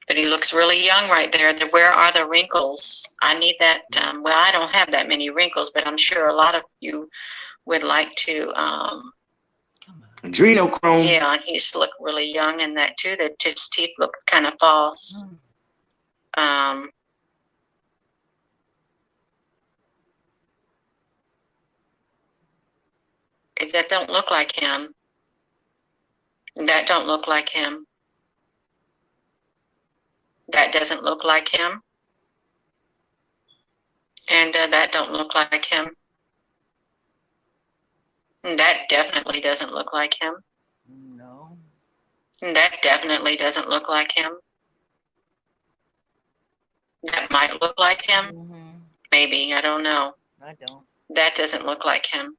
But he looks really young right there. Where are the wrinkles? I need that. Well, I don't have that many wrinkles, but I'm sure a lot of you would like to. Adrenochrome. Yeah, and he's looked really young in that too. That his teeth look kind of false. That don't look like him. That don't look like him. That doesn't look like him. And that don't look like him. That definitely doesn't look like him. No. That definitely doesn't look like him. That might look like him. Maybe, I don't know. I don't. That doesn't look like him.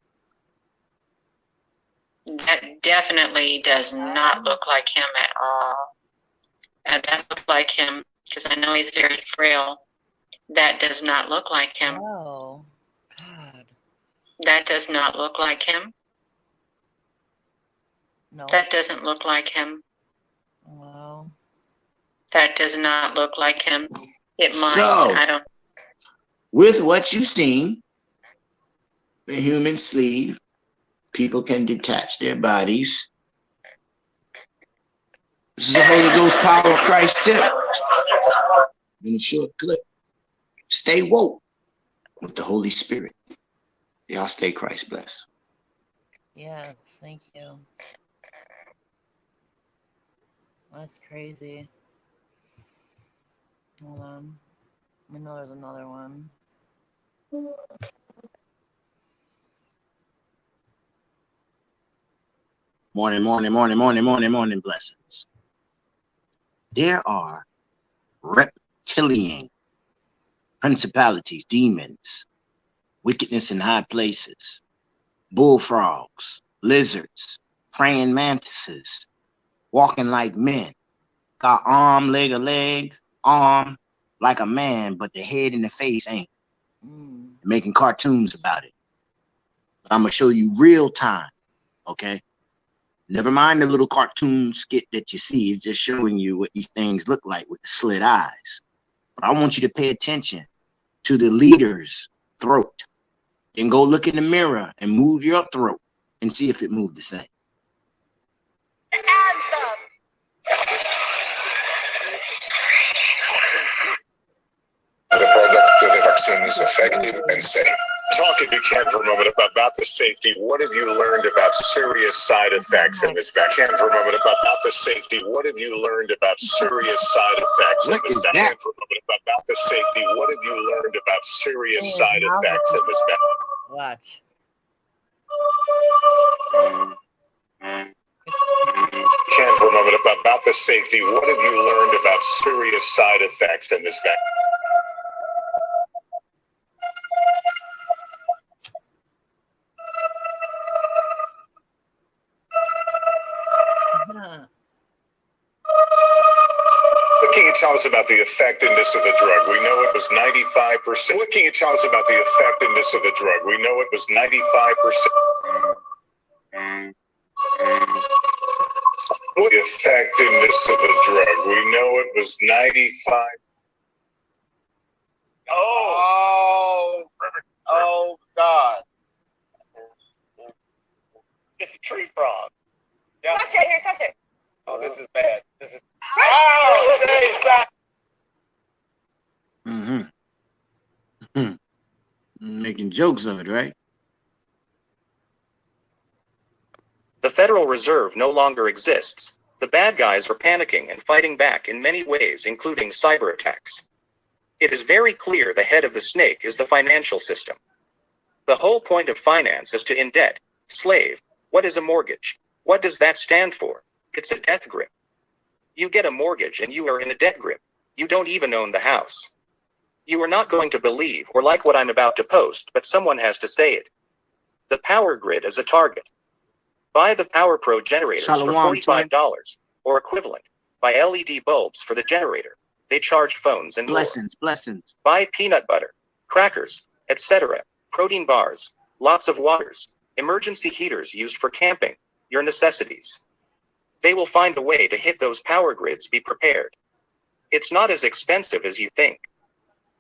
That definitely does not look like him at all. That looks like him because I know he's very frail. That does not look like him. Oh, God. That does not look like him. No. That doesn't look like him. Wow. That does not look like him. It might. So, I don't. With what you've seen, the human sleeve, people can detach their bodies. This is a Holy Ghost Power of Christ tip. In a short clip. Stay woke with the Holy Spirit. Y'all stay Christ blessed. Yes, thank you. That's crazy. Hold on. I know there's another one. Morning blessings. There are reptilian principalities, demons, wickedness in high places, bullfrogs, lizards, praying mantises, walking like men, got arm, leg, a leg, arm like a man, but the head and the face ain't. Making cartoons about it. I'm gonna show you real time, okay? Never mind the little cartoon skit that you see. It's just showing you what these things look like with the slit eyes. But I want you to pay attention to the leader's throat. And go look in the mirror and move your throat and see if it moved the same. The product of the vaccine is effective and safe. Talk, if you can, for a moment about the safety. What have you learned about serious side effects in this vaccine? For a moment about the safety. What have you learned about serious side effects in this vaccine? For a moment about the safety. What have you learned about serious side effects in this vaccine? Watch. Can for a moment about the safety. What have you learned about serious side effects in this vaccine? What can you tell us about the effectiveness of the drug? We know it was 95%. What can you tell us about the effectiveness of the drug? We know it was 95%. What the effectiveness of the drug? We know it was 95%. Oh, God. It's a tree frog. Yeah. Touch it, here, touch it. Oh, this is bad. This is. Oh, today's back. Making jokes of it, right? The Federal Reserve no longer exists. The bad guys are panicking and fighting back in many ways, including cyber attacks. It is very clear the head of the snake is the financial system. The whole point of finance is to indebt, slave. What is a mortgage? What does that stand for? It's a death grip. You get a mortgage and you are in a debt grip. You don't even own the house. You are not going to believe or like what I'm about to post, but someone has to say it. The power grid is a target. Buy the Power Pro generators for $45 or equivalent. Buy LED bulbs for the generator. They charge phones and blessings. Buy peanut butter, crackers, etc., protein bars, lots of waters, emergency heaters used for camping, your necessities. They will find a way to hit those power grids. Be prepared. It's not as expensive as you think.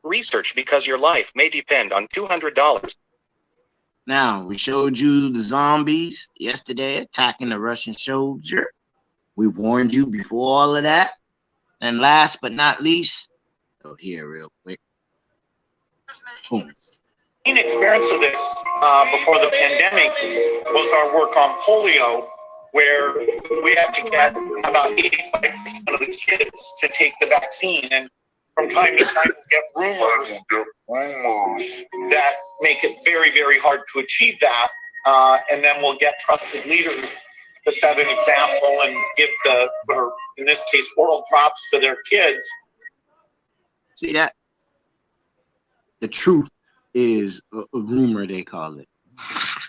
Research, because your life may depend on $200. Now, we showed you the zombies yesterday attacking the Russian soldier. We warned you before all of that. And last but not least, go here real quick. Boom. Main experience of this before the pandemic was our work on polio, where we had to get about 85% of the kids to take the vaccine. And from time to time, we get rumors that make it very, very hard to achieve that. And then we'll get trusted leaders to set an example and give or in this case, oral drops to their kids. See that? The truth is a rumor, they call it.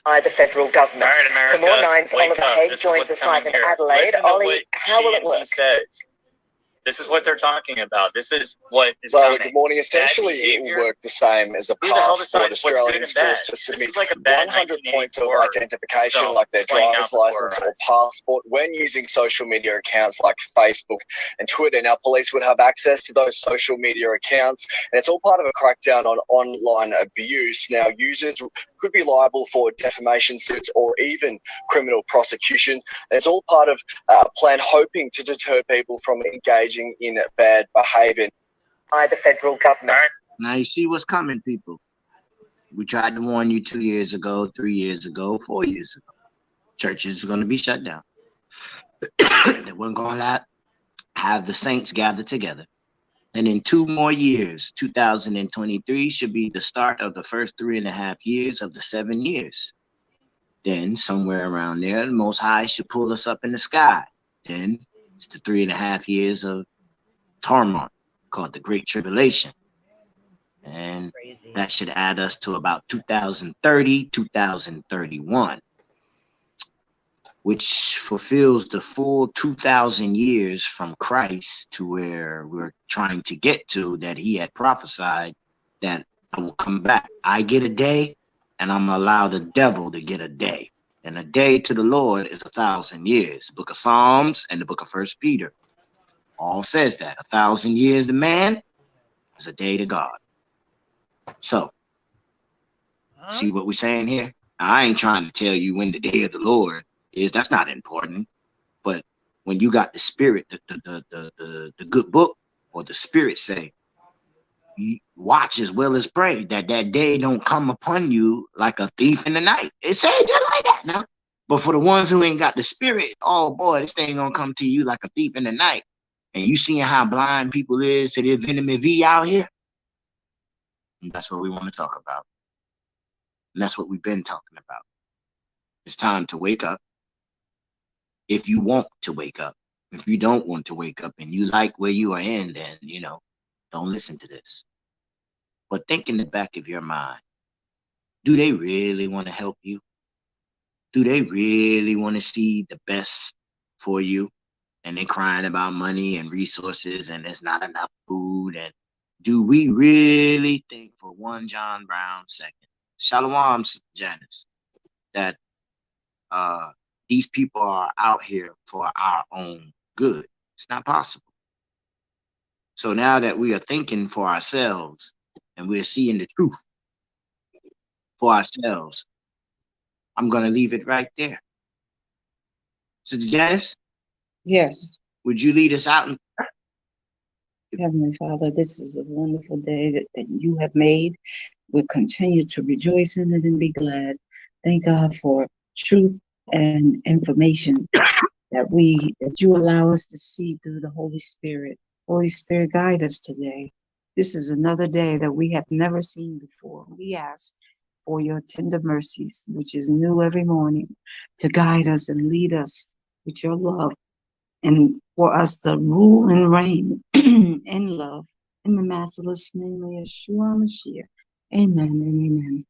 By the federal government. All right, America, For more Nines, wake Oliver up. Haig This is joins what's us live in coming here. Adelaide. Listen to Ollie, what how will it GME work? says. This is what they're talking about. This is what is Well, coming. good morning. Essentially, it will work the same as a Who the hell pass for decides what's good Australians and bad? forced to This submit is like a bad 100 points of 1984 identification, film like their playing out driver's before license our or passport, when using social media accounts like Facebook and Twitter. Now, police would have access to those social media accounts, and it's all part of a crackdown on online abuse. Now, users could be liable for defamation suits or even criminal prosecution. And it's all part of a plan hoping to deter people from engaging in bad behavior. By the federal government. Now you see what's coming, people. We tried to warn you 2 years ago, 3 years ago, 4 years ago. Churches are going to be shut down. They weren't going to have the saints gather together. And in 2 more years, 2023 should be the start of the first 3.5 years of the 7 years. Then somewhere around there, the Most High should pull us up in the sky. Then it's the 3.5 years of turmoil called the Great Tribulation. And that should add us to about 2030, 2031, which fulfills the full 2,000 years from Christ to where we're trying to get to, that he had prophesied that I will come back. I get a day, and I'm going to allow the devil to get a day. And a day to the Lord is 1,000 years. Book of Psalms and the book of First Peter all says that 1,000 years to man is a day to God. So, see what we're saying here? I ain't trying to tell you when the day of the Lord is. That's not important. But when you got the spirit, the good book or the spirit say, you watch as well as pray that that day don't come upon you like a thief in the night. It says just like that now. But for the ones who ain't got the spirit, oh boy, this thing gonna come to you like a thief in the night. And you seeing how blind people is to their vitamin V out here? And that's what we want to talk about. And that's what we've been talking about. It's time to wake up. If you want to wake up. If you don't want to wake up and you like where you are in, then, don't listen to this. But think in the back of your mind, do they really want to help you? Do they really want to see the best for you? And they're crying about money and resources and there's not enough food. And do we really think for one John Brown second, Shalom, Sister Janice, that these people are out here for our own good? It's not possible. So now that we are thinking for ourselves and we're seeing the truth for ourselves, I'm going to leave it right there. Sister Janice? Yes. Would you lead us out? Heavenly Father, this is a wonderful day that you have made. We'll continue to rejoice in it and be glad. Thank God for truth and information that you allow us to see through the Holy Spirit. Holy Spirit, guide us today. This is another day that we have never seen before. We ask for your tender mercies, which is new every morning, to guide us and lead us with your love, and for us to rule and reign in love. In the matchless name of Yeshua Mashiach. Amen and amen.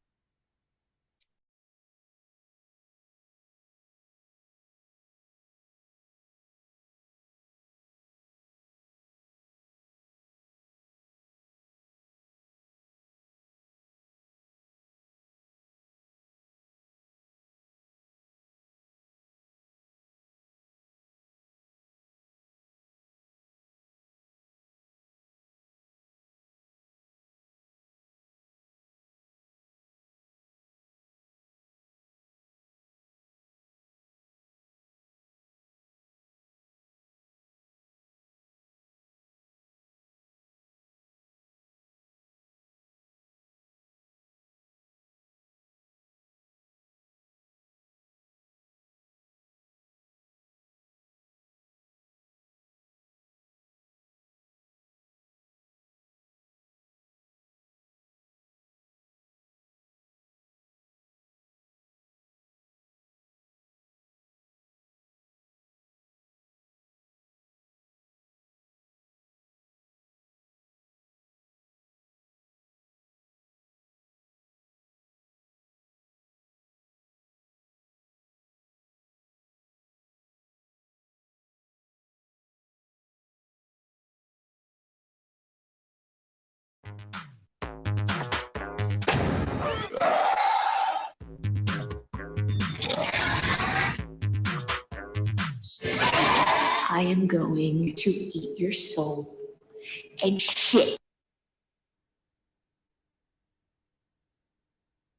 I am going to eat your soul and shit